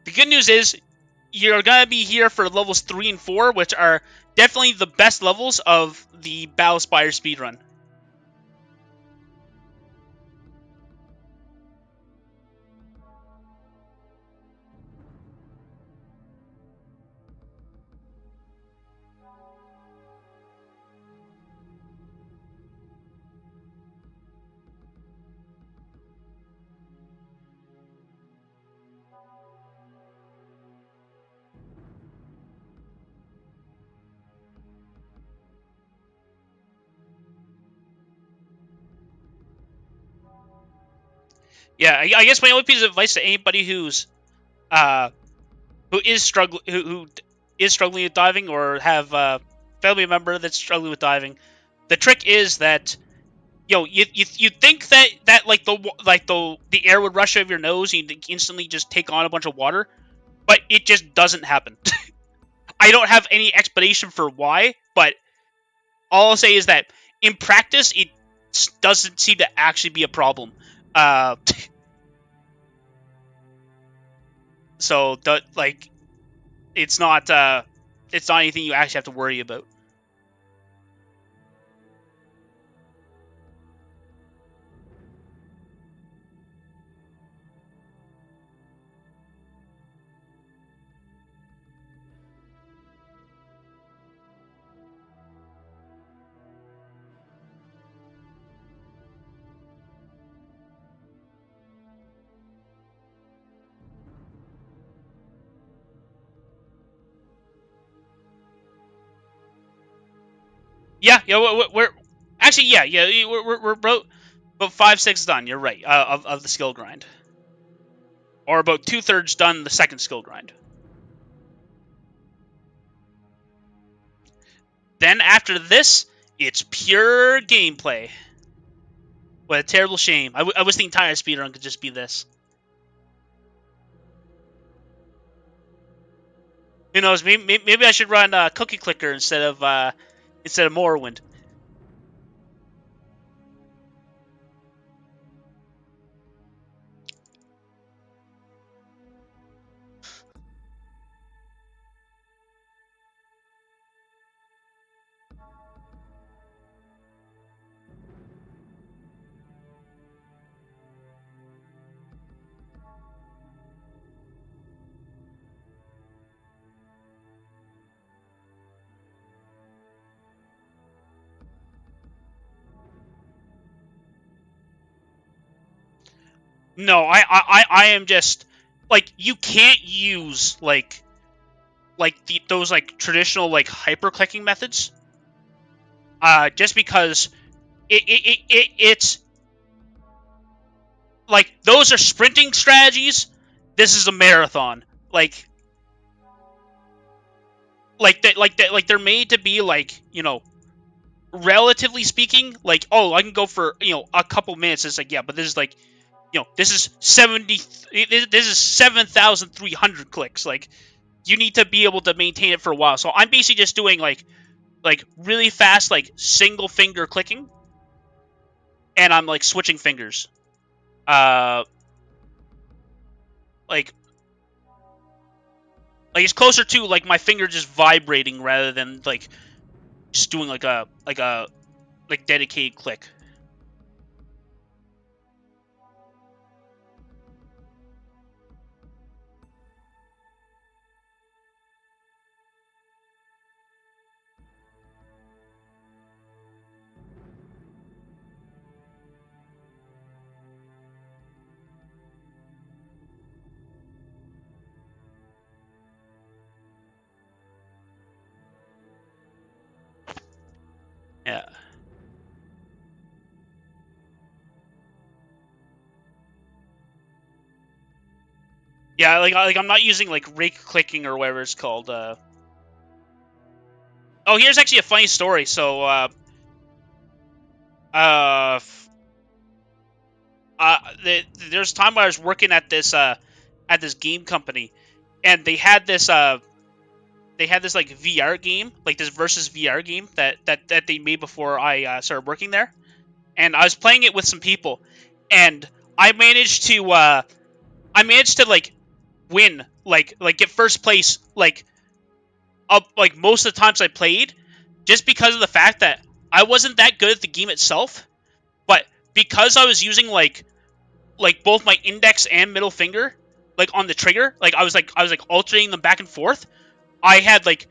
The good news is you're gonna be here for levels 3 and 4, which are definitely the best levels of the Battlespire speedrun. Yeah, I guess my only piece of advice to anybody uh who is struggling with diving, or have a family member that's struggling with diving, the trick is that you think that like the air would rush out of your nose and you instantly just take on a bunch of water, but it just doesn't happen. I don't have any explanation for why, but all I'll say is that in practice it doesn't seem to actually be a problem. Uh, so like it's not it's not anything you actually have to worry about. Yeah, yeah, we're actually, yeah, we're about 5-6 done. You're right, of the skill grind, or about 2/3 done the second skill grind. Then after this, it's pure gameplay. What a terrible shame. I wish the entire speedrun could just be this. Who knows? Maybe I should run Cookie Clicker instead of Morrowind. No, I am just like you can't use those like traditional like hyper clicking methods. Just because it's like those are sprinting strategies. This is a marathon. Like they're made to be like, relatively speaking, like, oh, I can go for, a couple minutes. It's like, yeah, but this is like, this is 70, this is 7,300 clicks. Like, you need to be able to maintain it for a while. So I'm basically just doing like really fast, like single finger clicking, and I'm like switching fingers. Uh, like it's closer to like my finger just vibrating rather than like just doing like a like dedicated click. Yeah. Yeah, like I'm not using like rake clicking or whatever it's called. Oh, here's actually a funny story. So, uh, uh, there's a time when I was working at this game company, and they had this like VR game, like this versus VR game that they made before I started working there, and I was playing it with some people, and I managed to like win, like get first place, like up like most of the times I played, just because of the fact that I wasn't that good at the game itself, but because I was using like both my index and middle finger like on the trigger, like I was like alternating them back and forth. I had like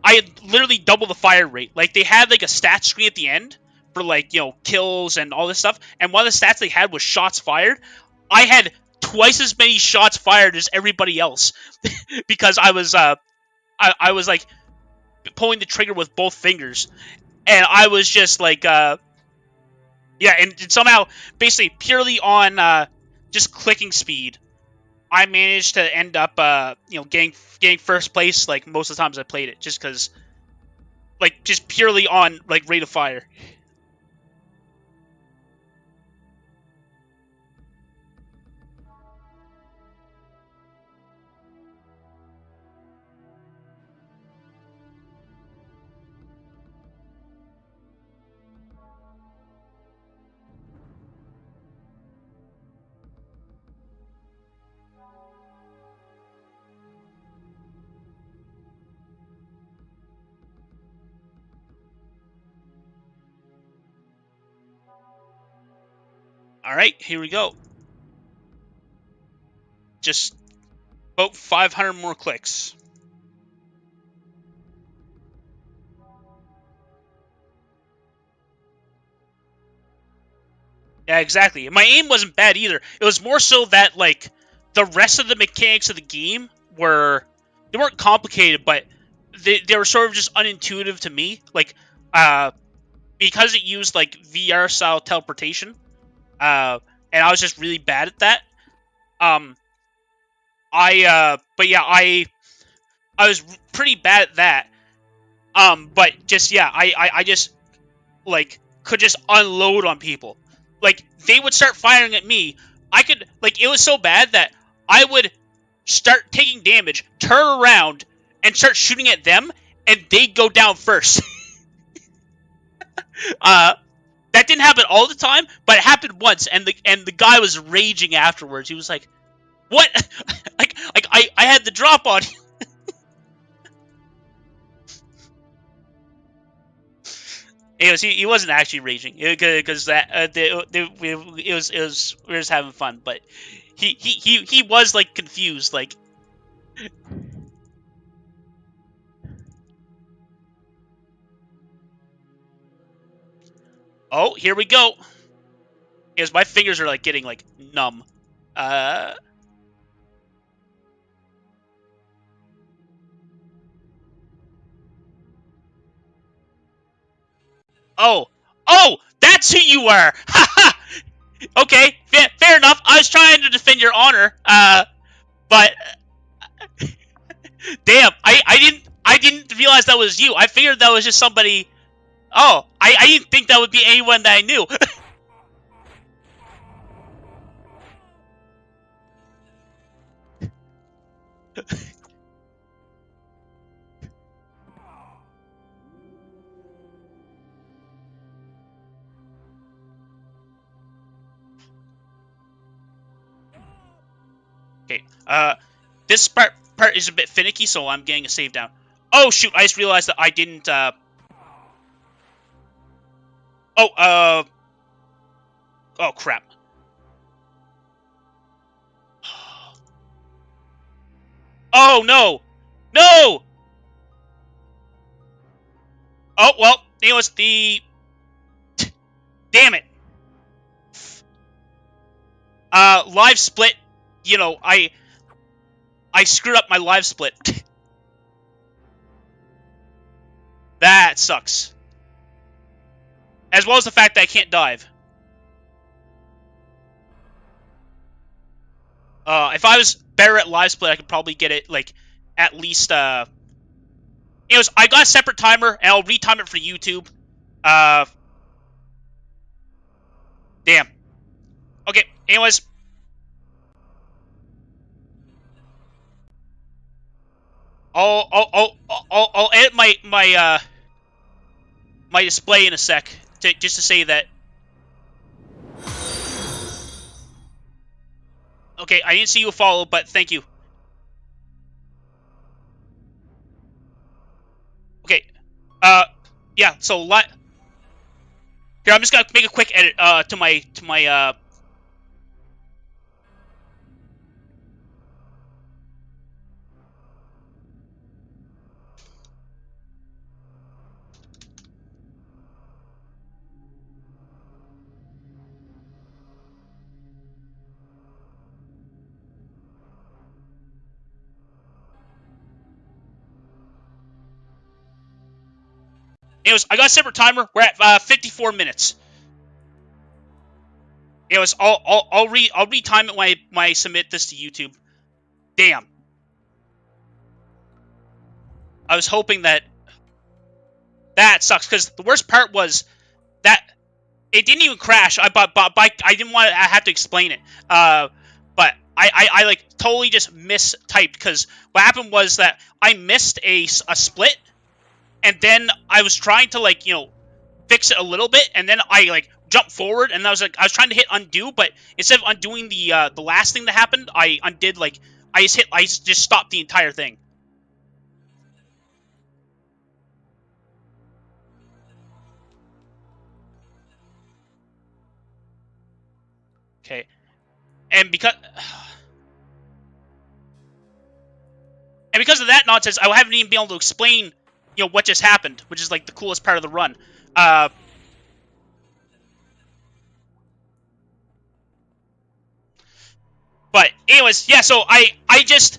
I had literally double the fire rate. Like they had like a stat screen at the end for like, kills and all this stuff, and one of the stats they had was shots fired. I had twice as many shots fired as everybody else because I was like pulling the trigger with both fingers, and I was just like, yeah, and somehow, basically, purely on just clicking speed, I managed to end up, getting first place like most of the times I played it, just because, like, just purely on like rate of fire. All right, here we go. Just about 500 more clicks. Yeah, exactly. My aim wasn't bad either. It was more so that like the rest of the mechanics of the game they weren't complicated, but they were sort of just unintuitive to me. Like uh because it used like VR style teleportation, uh and I was just really bad at that. Um but yeah, I was pretty bad at that. But just yeah, I just like could just unload on people. Like they would start firing at me. I could like it was so bad that I would start taking damage, turn around, and start shooting at them, and they'd go down first. uh, that didn't happen all the time, but it happened once, and the guy was raging afterwards. He was like, "What? like I had the drop on you." He wasn't actually raging because that it was we were just having fun, but he was like confused, like, oh, here we go. Because my fingers are like getting like numb. Uh. Oh. Oh, that's who you were. Haha. Okay, fair enough. I was trying to defend your honor. But damn, I didn't realize that was you. I figured that was just somebody. Oh, I didn't think that would be anyone that I knew. Okay. This part is a bit finicky, so I'm getting a save down. Oh shoot! I just realized that I didn't. Oh. Oh crap. Oh no! No! Oh well. It was the. Damn it. Live split. You know, I screwed up my live split. That sucks. As well as the fact that I can't dive. If I was better at live split, I could probably get it like at least. Anyways, I got a separate timer, and I'll retime it for YouTube. Uh, Damn. Okay. Anyways, I'll edit my display in a sec just to say that. Okay, I didn't see you follow, but thank you. Okay. Yeah. So here, I'm just gonna make a quick edit. To my Anyways, I got a separate timer. We're at 54 minutes. Anyways, I'll retime it when I submit this to YouTube. Damn. I was hoping that sucks, because the worst part was that it didn't even crash. But I didn't want to have to explain it. But I like totally just mistyped, because what happened was that I missed a split, and then I was trying to fix it a little bit, and then I jumped forward, and I was trying to hit undo, but instead of undoing the last thing that happened, I undid I just stopped the entire thing. Okay, and because of that nonsense, I haven't even been able to explain what just happened, which is like the coolest part of the run. But anyways, yeah. So I just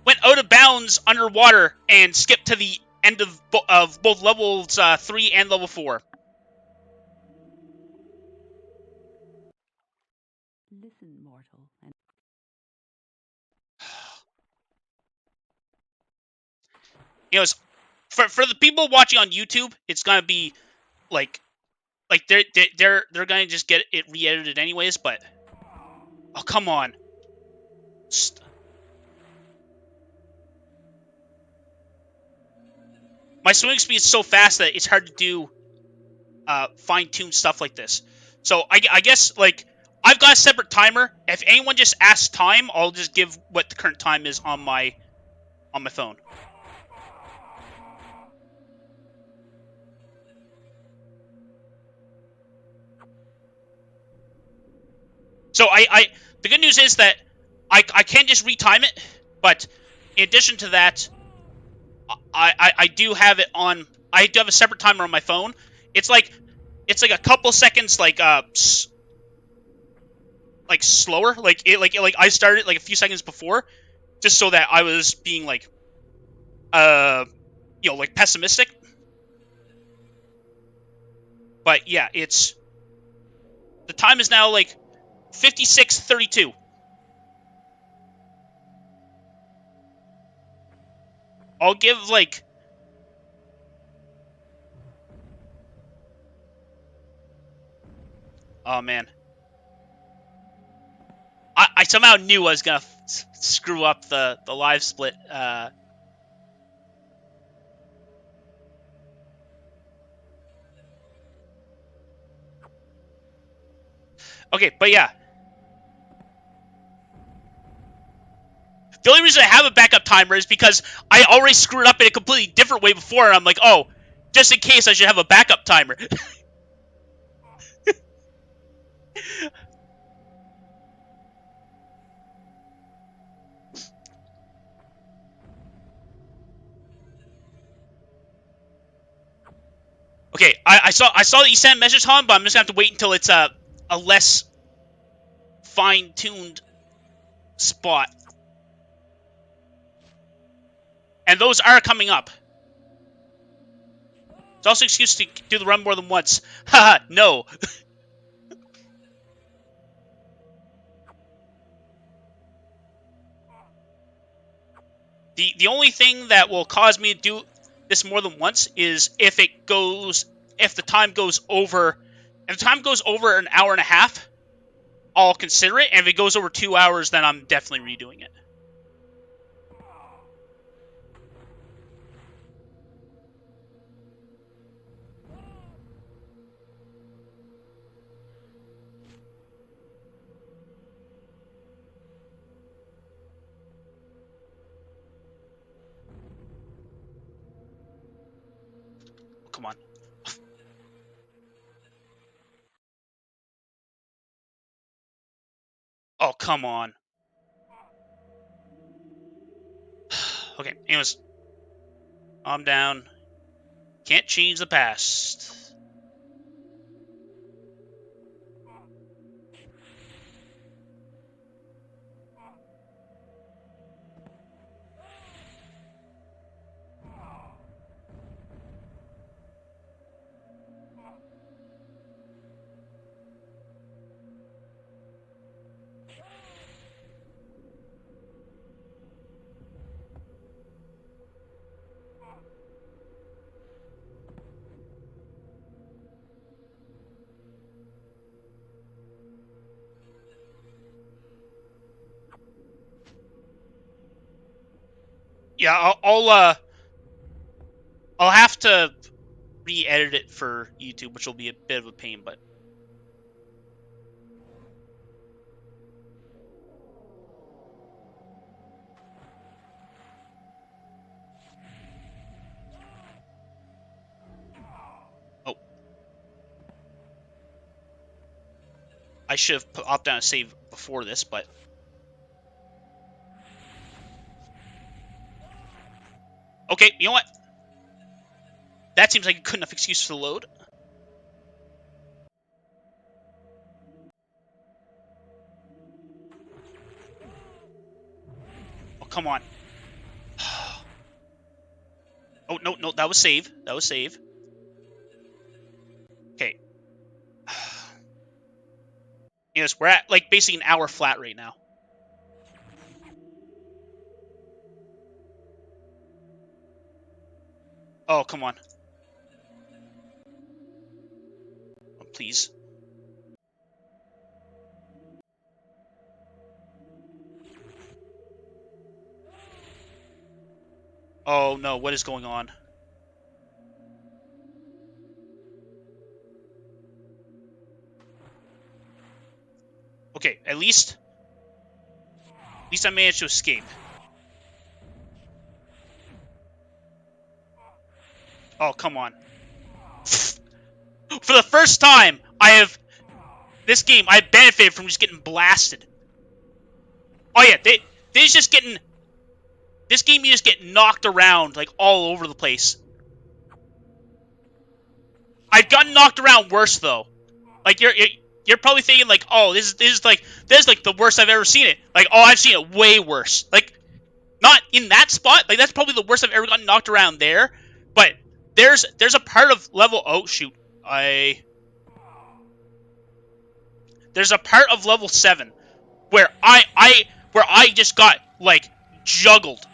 went out of bounds underwater and skipped to the end of both levels 3 and level 4. Listen, mortal, and Anyways, for the people watching on YouTube, it's gonna be like they're gonna just get it re-edited anyways. But oh, come on. My swimming speed is so fast that it's hard to do fine-tune stuff like this. So I guess I've got a separate timer. If anyone just asks time, I'll just give what the current time is on my phone. So the good news is that I can just retime it, but in addition to that, I do have it on. I do have a separate timer on my phone. It's like a couple seconds like slower, like I started like a few seconds before, just so that I was being like like pessimistic. But yeah, it's the time is now like 56:32. I'll give like oh man. I somehow knew I was gonna screw up the live split. Okay, but yeah, the only reason I have a backup timer is because I already screwed up in a completely different way before, and I'm like, oh, just in case I should have a backup timer. Okay, I saw that you sent a message, Han, but I'm just gonna have to wait until it's a less fine-tuned spot. And those are coming up. It's also an excuse to do the run more than once. Haha, no. The only thing that will cause me to do this more than once is if the time goes over an hour and a half, I'll consider it, and if it goes over 2 hours, then I'm definitely redoing it. Oh, come on. Oh, come on. Okay, anyways. I'm down. Can't change the past. Yeah, I'll have to re-edit it for YouTube, which will be a bit of a pain, but oh, I should have opted down a save before this, but okay, you know what? That seems like a good enough excuse for the load. Oh, come on. Oh, no, that was save. That was save. Okay. Anyways, we're at, like, basically an hour flat right now. Oh, come on. Oh, please. Oh, no, what is going on? Okay, at least I managed to escape. Oh, come on. For the first time, I benefited from just getting blasted. Oh yeah, this game you just get knocked around like all over the place. I've gotten knocked around worse though. Like you're probably thinking like, oh, this is like the worst I've ever seen it. Like, oh, I've seen it way worse. Like, not in that spot. Like, that's probably the worst I've ever gotten knocked around there. But there's a part of level. Oh shoot, there's a part of level 7 where I just got like juggled,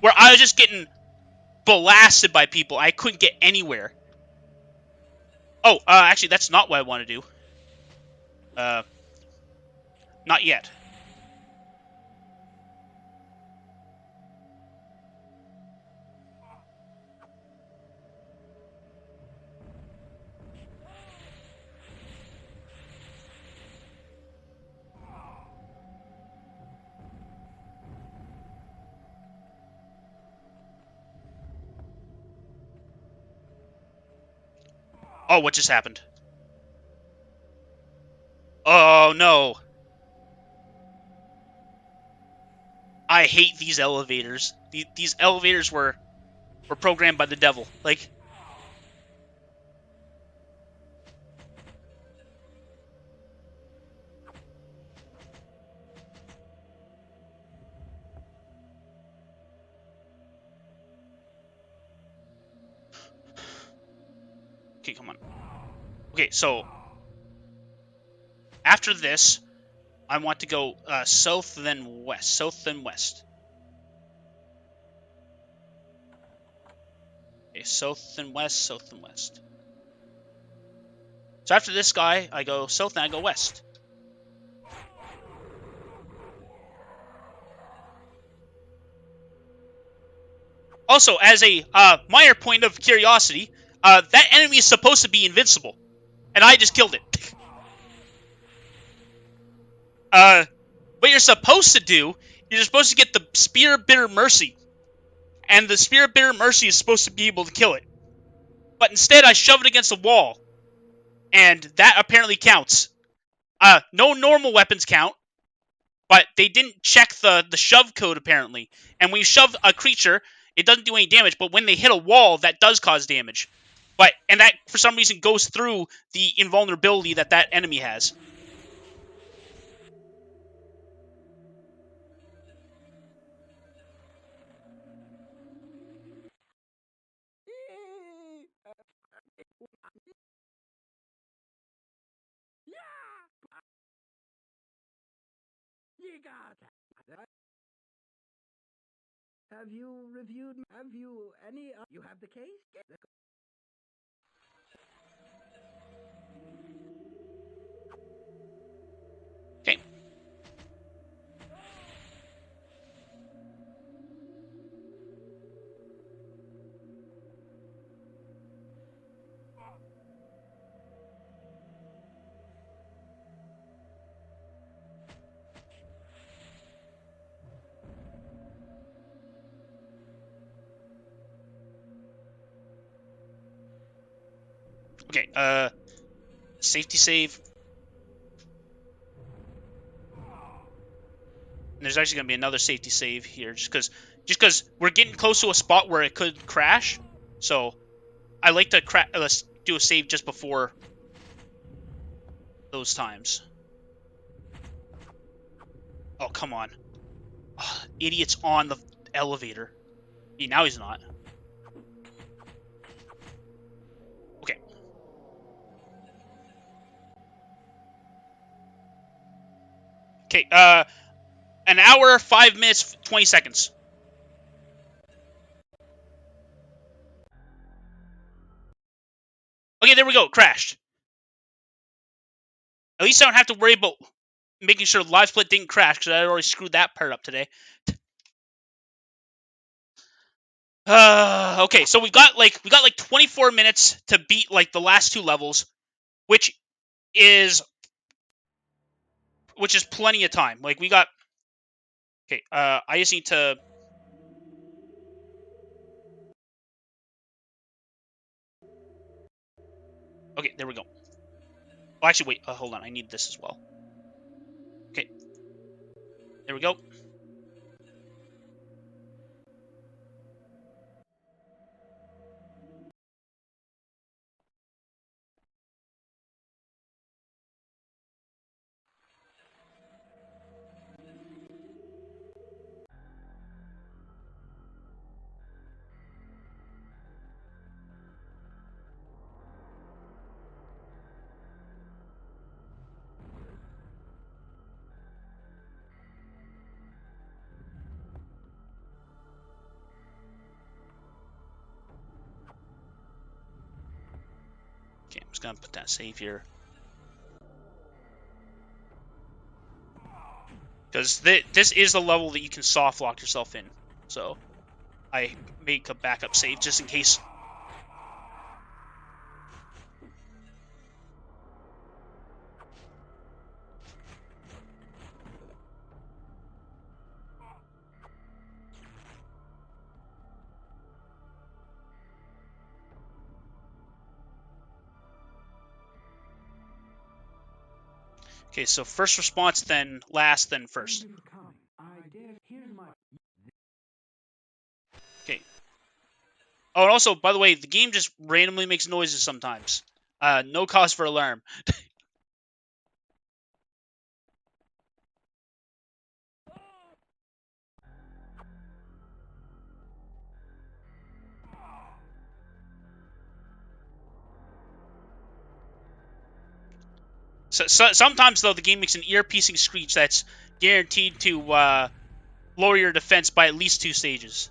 where I was just getting blasted by people. I couldn't get anywhere. Oh, actually, that's not what I want to do. Uh, not yet. Oh, what just happened? Oh no. I hate these elevators. These elevators were programmed by the devil. Like, okay, come on. Okay, so after this, I want to go south then west. South then west. Okay, south then west, south then west. So after this guy, I go south and I go west. Also, as a minor point of curiosity, that enemy is supposed to be invincible, and I just killed it. What you're supposed to do, you're supposed to get the Spear of Bitter Mercy, and the Spear of Bitter Mercy is supposed to be able to kill it. But instead, I shove it against a wall, and that apparently counts. No normal weapons count, but they didn't check the shove code apparently. And when you shove a creature, it doesn't do any damage, but when they hit a wall, that does cause damage. And that for some reason goes through the invulnerability that enemy has. Have you reviewed? Have you any? You have the case? Okay. Okay. Safety save. And there's actually gonna be another safety save here, just because we're getting close to a spot where it could crash. So I like to let's do a save just before those times. Oh, come on. Oh, idiot's on the elevator. Now he's not. Okay. Okay, an hour, 5 minutes, 20 seconds. Okay, there we go. Crashed. At least I don't have to worry about making sure live split didn't crash, because I already screwed that part up today. Okay, so we got like 24 minutes to beat like the last 2 levels, which is plenty of time. Like we got. Okay, I just need to. Okay, there we go. Oh, actually, wait. Hold on. I need this as well. Okay, there we go. gonna put that save here. Because this is a level that you can soft lock yourself in. So I make a backup save just in case. Okay, so first response, then last, then first. Okay. Oh, and also, by the way, the game just randomly makes noises sometimes. No cause for alarm. So sometimes, though, the game makes an ear-piercing screech that's guaranteed to lower your defense by at least 2 stages.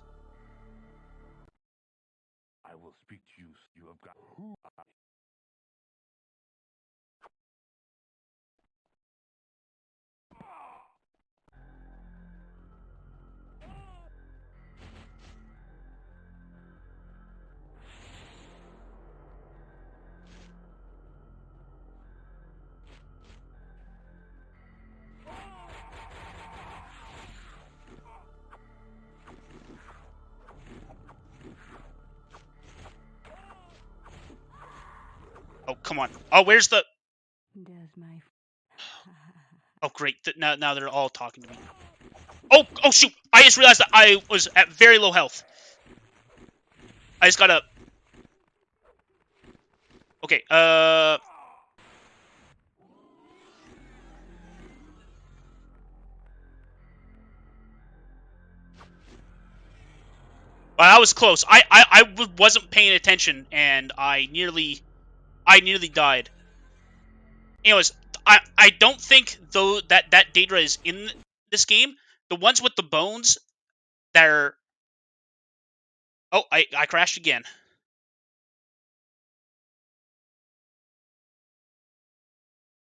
I will speak to you. You have got who? Oh, come on. Oh, where's the... Does my Oh, great. Now they're all talking to me. Oh, shoot. I just realized that I was at very low health. I just gotta... Okay, Well, that was close. I wasn't paying attention, and I nearly died. Anyways, I don't think, though, that Daedra is in this game. The ones with the bones that are... Oh, I crashed again.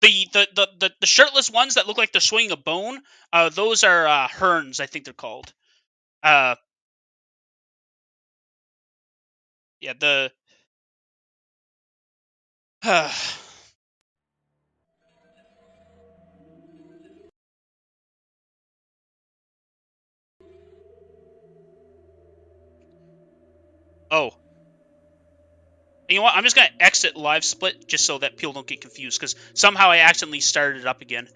The shirtless ones that look like they're swinging a bone, those are herns, I think they're called. Yeah, the... Oh. You know what? I'm just going to exit live split just so that people don't get confused, because somehow I accidentally started it up again.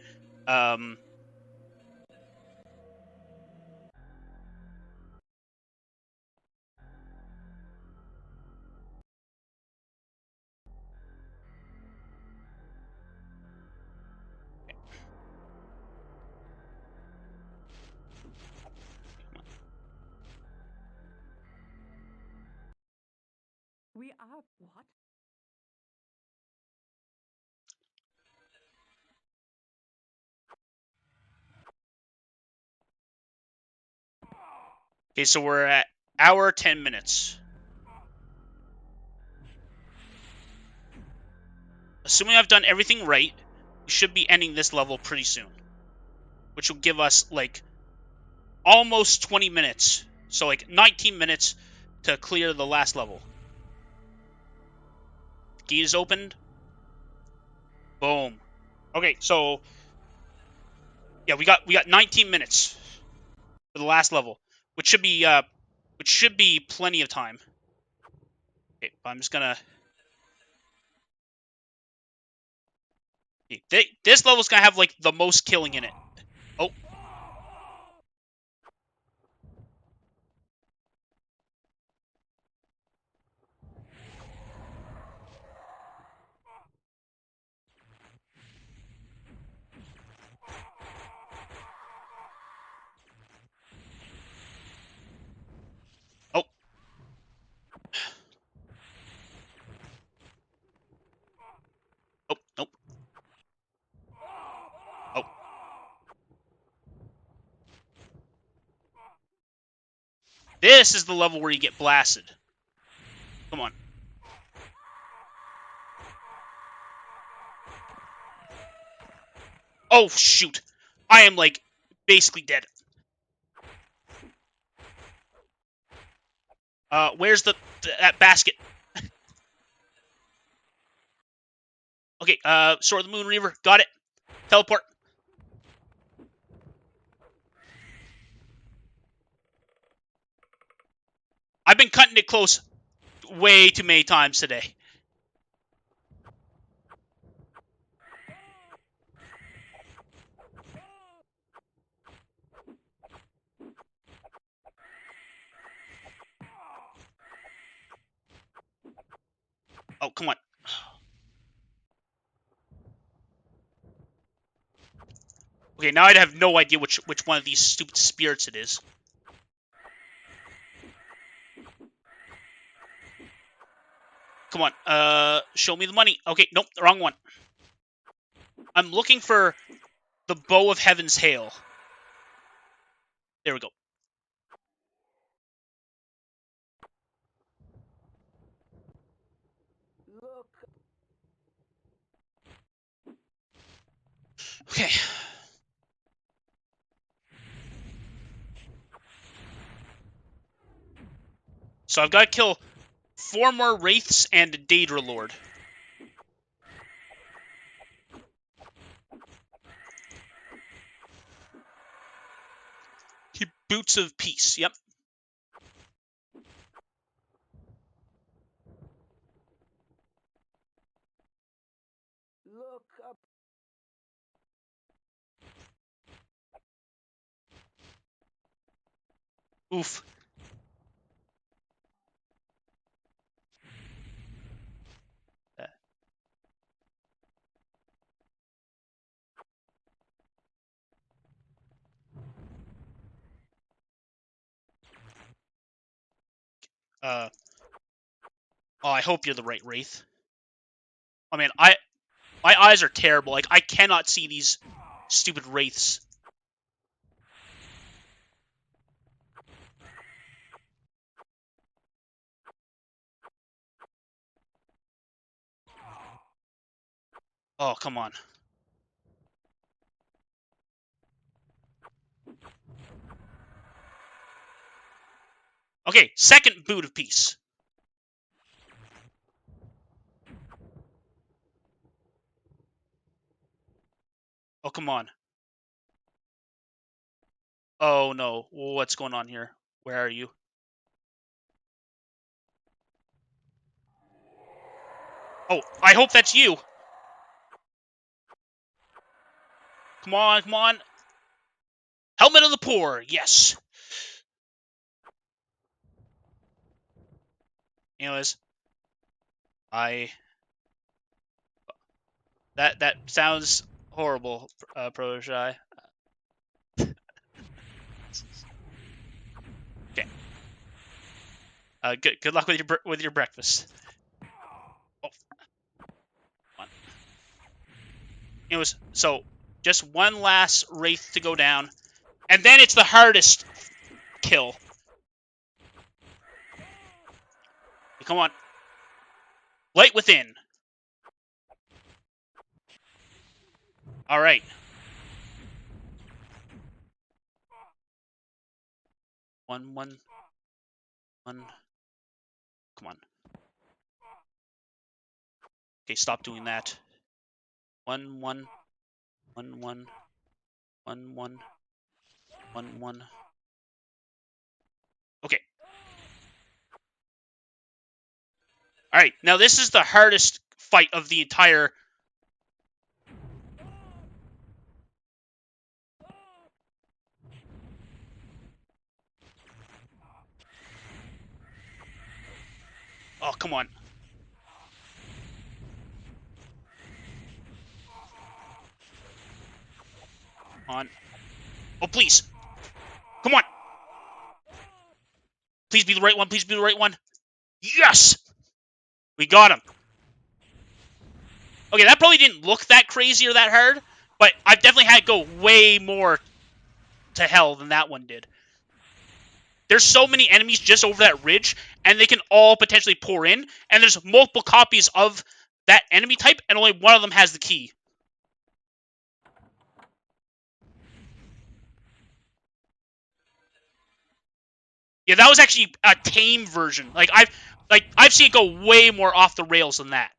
we are what? Okay, so we're at hour 10 minutes. Assuming I've done everything right, we should be ending this level pretty soon. Which will give us, like, almost 20 minutes. So, like, 19 minutes to clear the last level. Gate is opened. Boom. Okay, so... Yeah, we got 19 minutes for the last level. Which should be plenty of time. Okay, I'm just gonna... This level's gonna have, like, the most killing in it. Oh. Oh. Oh, nope. Oh. This is the level where you get blasted. Come on. Oh, shoot. I am, like, basically dead. Where's that basket? Okay, Sword of the Moon Reaver. Got it. Teleport. I've been cutting it close way too many times today. Oh, come on. Okay, now I have no idea which one of these stupid spirits it is. Come on, show me the money. Okay, nope, the wrong one. I'm looking for the Bow of Heaven's Hail. There we go. Look. Okay. So I've got to kill 4 more Wraiths and a Daedra Lord. Boots of Peace, yep. Look up. Oof. Oh, I hope you're the right Wraith. I mean, my eyes are terrible. Like, I cannot see these stupid Wraiths. Oh, come on. Okay, second Boot of Peace. Oh, come on. Oh, no. What's going on here? Where are you? Oh, I hope that's you. Come on, come on. Helmet of the Poor. Yes. Anyways, that sounds horrible, Protege. Okay. Good luck with your breakfast. Oh, come on. Anyways, so just one last Wraith to go down, and then it's the hardest kill. Come on. Light Within. All right. One. Come on. Okay, stop doing that. One. Okay. All right. Now this is the hardest fight of the entire. Oh, come on. On. Oh, please. Come on. Please be the right one. Please be the right one. Yes! We got him. Okay, that probably didn't look that crazy or that hard, but I've definitely had to go way more to hell than that one did. There's so many enemies just over that ridge, and they can all potentially pour in, and there's multiple copies of that enemy type, and only one of them has the key. Yeah, that was actually a tame version. Like I've seen it go way more off the rails than that.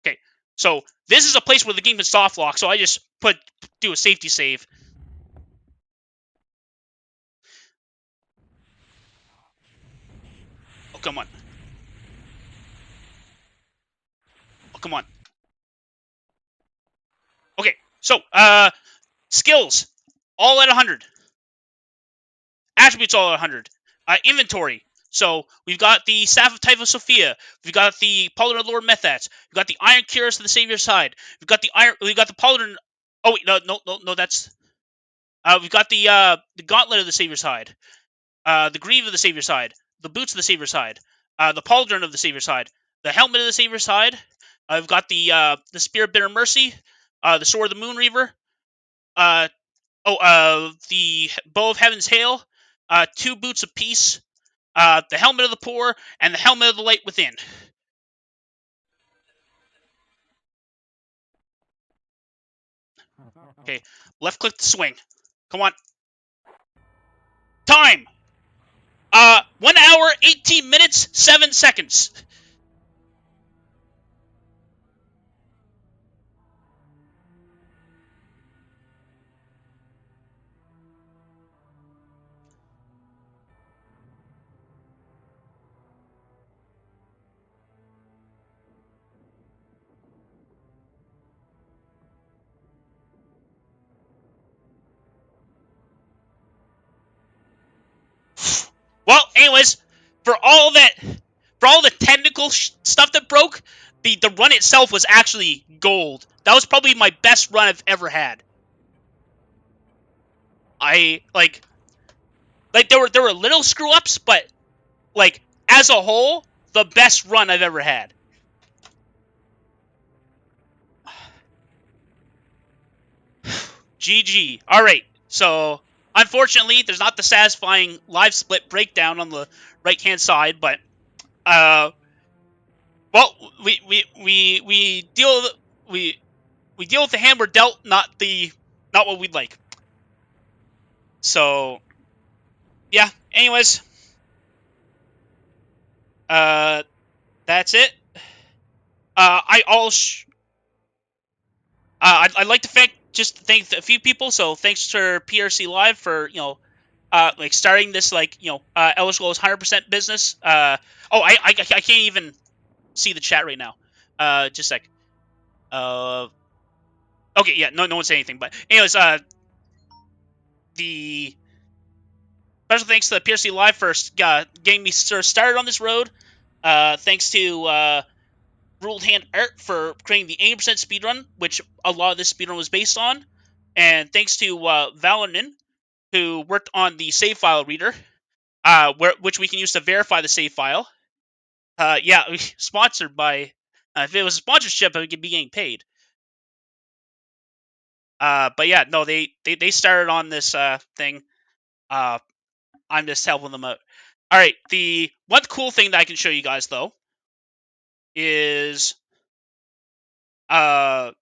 Okay, so this is a place where the game can soft lock, so I just do a safety save. Oh, come on. Oh, come on. Okay, so, skills, all at 100. Attributes, all at 100. Inventory. So, we've got the Staff of Typhus Sophia. We've got the Pauldron of Lord Methats. We've got the Iron Cuirass of the Savior's Side. We've got the Pauldron... Oh, wait, no, that's... we've got the Gauntlet of the Savior's Side. The Greave of the Savior's Side. The Boots of the Savior's Side. The Pauldron of the Savior's Side. The Helmet of the Savior's Side. We've got the Spear of Bitter Mercy. The Sword of the Moonreaver. The Bow of Heaven's Hail, 2 Boots of Peace, the Helmet of the Poor, and the Helmet of the Light Within. Okay, left click to swing. Come on. Time! 1 hour, 18 minutes, 7 seconds. Well, anyways, for all the technical stuff that broke, the run itself was actually gold. That was probably my best run I've ever had. There were little screw ups, but like as a whole, the best run I've ever had. GG. All right. So unfortunately, there's not the satisfying live split breakdown on the right hand side, but well, we deal with the hand we're dealt, not what we'd like. So yeah. Anyways, that's it. I'd like to thank a few people. So thanks to PRCLive for like starting this Elderscrolls 100% business. I can't even see the chat right now. Just a sec. Okay, yeah, no one said anything. But anyways, the special thanks to PRCLive for getting me started on this road. Thanks to RuledHandArt for creating the 80% speedrun, which a lot of this speedrun was based on. And thanks to Valonin, who worked on the save file reader, which we can use to verify the save file. Yeah, sponsored by... if it was a sponsorship, I could be getting paid. But yeah, no, they started on this thing. I'm just helping them out. All right, the one cool thing that I can show you guys, though, is... I've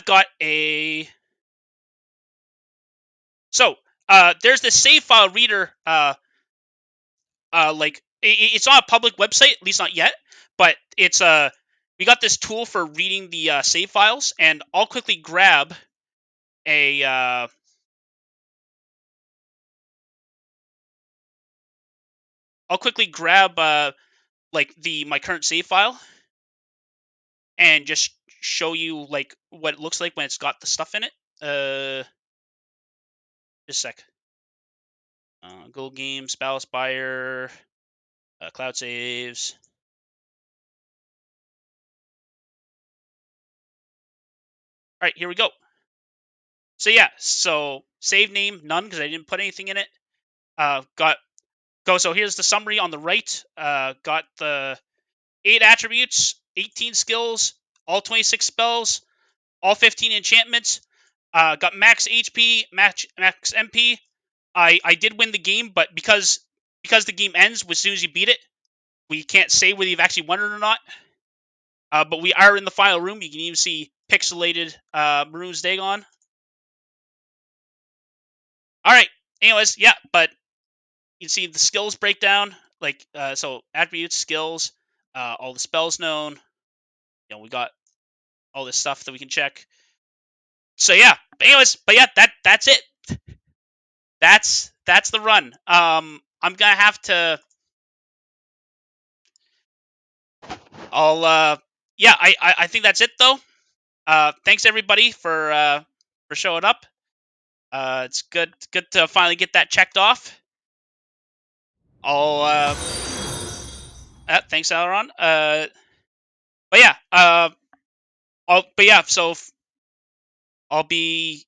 got a... So, there's this save file reader, it's not a public website, at least not yet, but it's we got this tool for reading the save files, and I'll quickly grab a my current save file and just show you like what it looks like when it's got the stuff in it. Just a sec. Gold Games, Battlespire, Cloud Saves. All right, here we go. So yeah, so save name none because I didn't put anything in it. So here's the summary on the right. Got the 8 attributes, 18 skills, all 26 spells, all 15 enchantments. Got max HP, max MP. I did win the game, but because the game ends as soon as you beat it, we can't say whether you've actually won it or not. But we are in the final room. You can even see pixelated Maroon's Dagon. All right. anyways, yeah, but you can see the skills breakdown, like so attributes, skills, all the spells known. We got all this stuff that we can check. So yeah, anyways, but yeah, that's it. That's the run. I'm gonna have to. Yeah, I think that's it though. Thanks everybody for showing up. It's good to finally get that checked off. I'll thanks Aileron. But yeah, so I'll be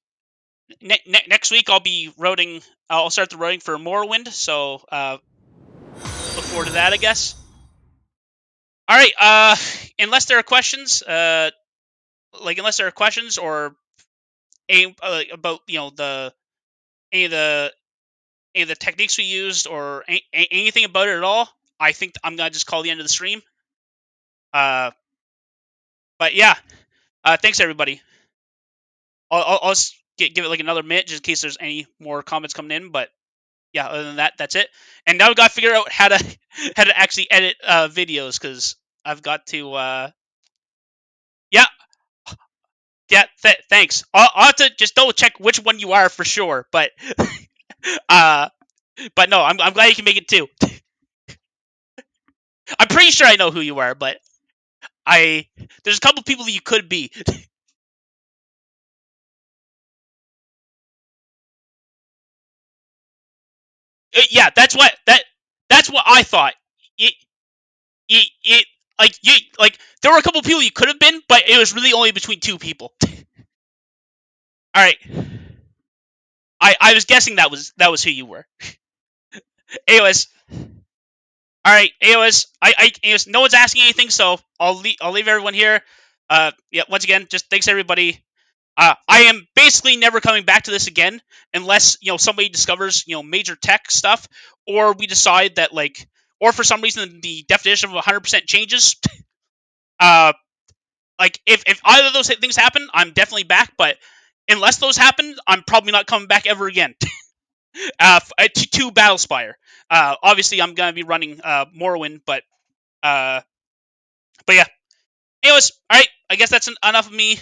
next week. I'll be roading. I'll start the roading for Morrowind. So look forward to that, I guess. All right. Unless there are questions, unless there are questions or about any of the any of the techniques we used or anything about it at all, I think I'm gonna just call the end of the stream. But yeah, thanks everybody. I'll just give it like another minute just in case there's any more comments coming in. But yeah, other than that, that's it. And now we got to figure out how to actually edit videos because I've got to. Yeah, yeah. Thanks. I'll have to just double check which one you are for sure. But but no, I'm glad you can make it too. I'm pretty sure I know who you are, but there's a couple people that you could be. Yeah, that's what I thought. It like there were a couple people you could have been, but it was really only between two people. All right, I was guessing that was who you were. Anyways, all right. Anyways, no one's asking anything, so I'll leave everyone here. Yeah. Once again, just thanks everybody. I am basically never coming back to this again unless somebody discovers major tech stuff, or we decide that or for some reason the definition of 100% changes. Like if either of those things happen, I'm definitely back. But unless those happen, I'm probably not coming back ever again. To Battlespire. Obviously, I'm gonna be running Morrowind, uh, but yeah. Anyways, all right. I guess that's enough of me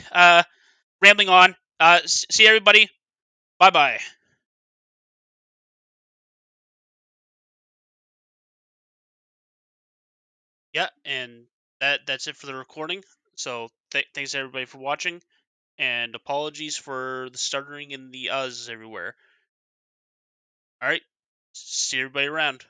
rambling on. See everybody. Bye bye. Yeah, and that's it for the recording. So thanks everybody for watching, and apologies for the stuttering and the uhs everywhere. All right, see everybody around.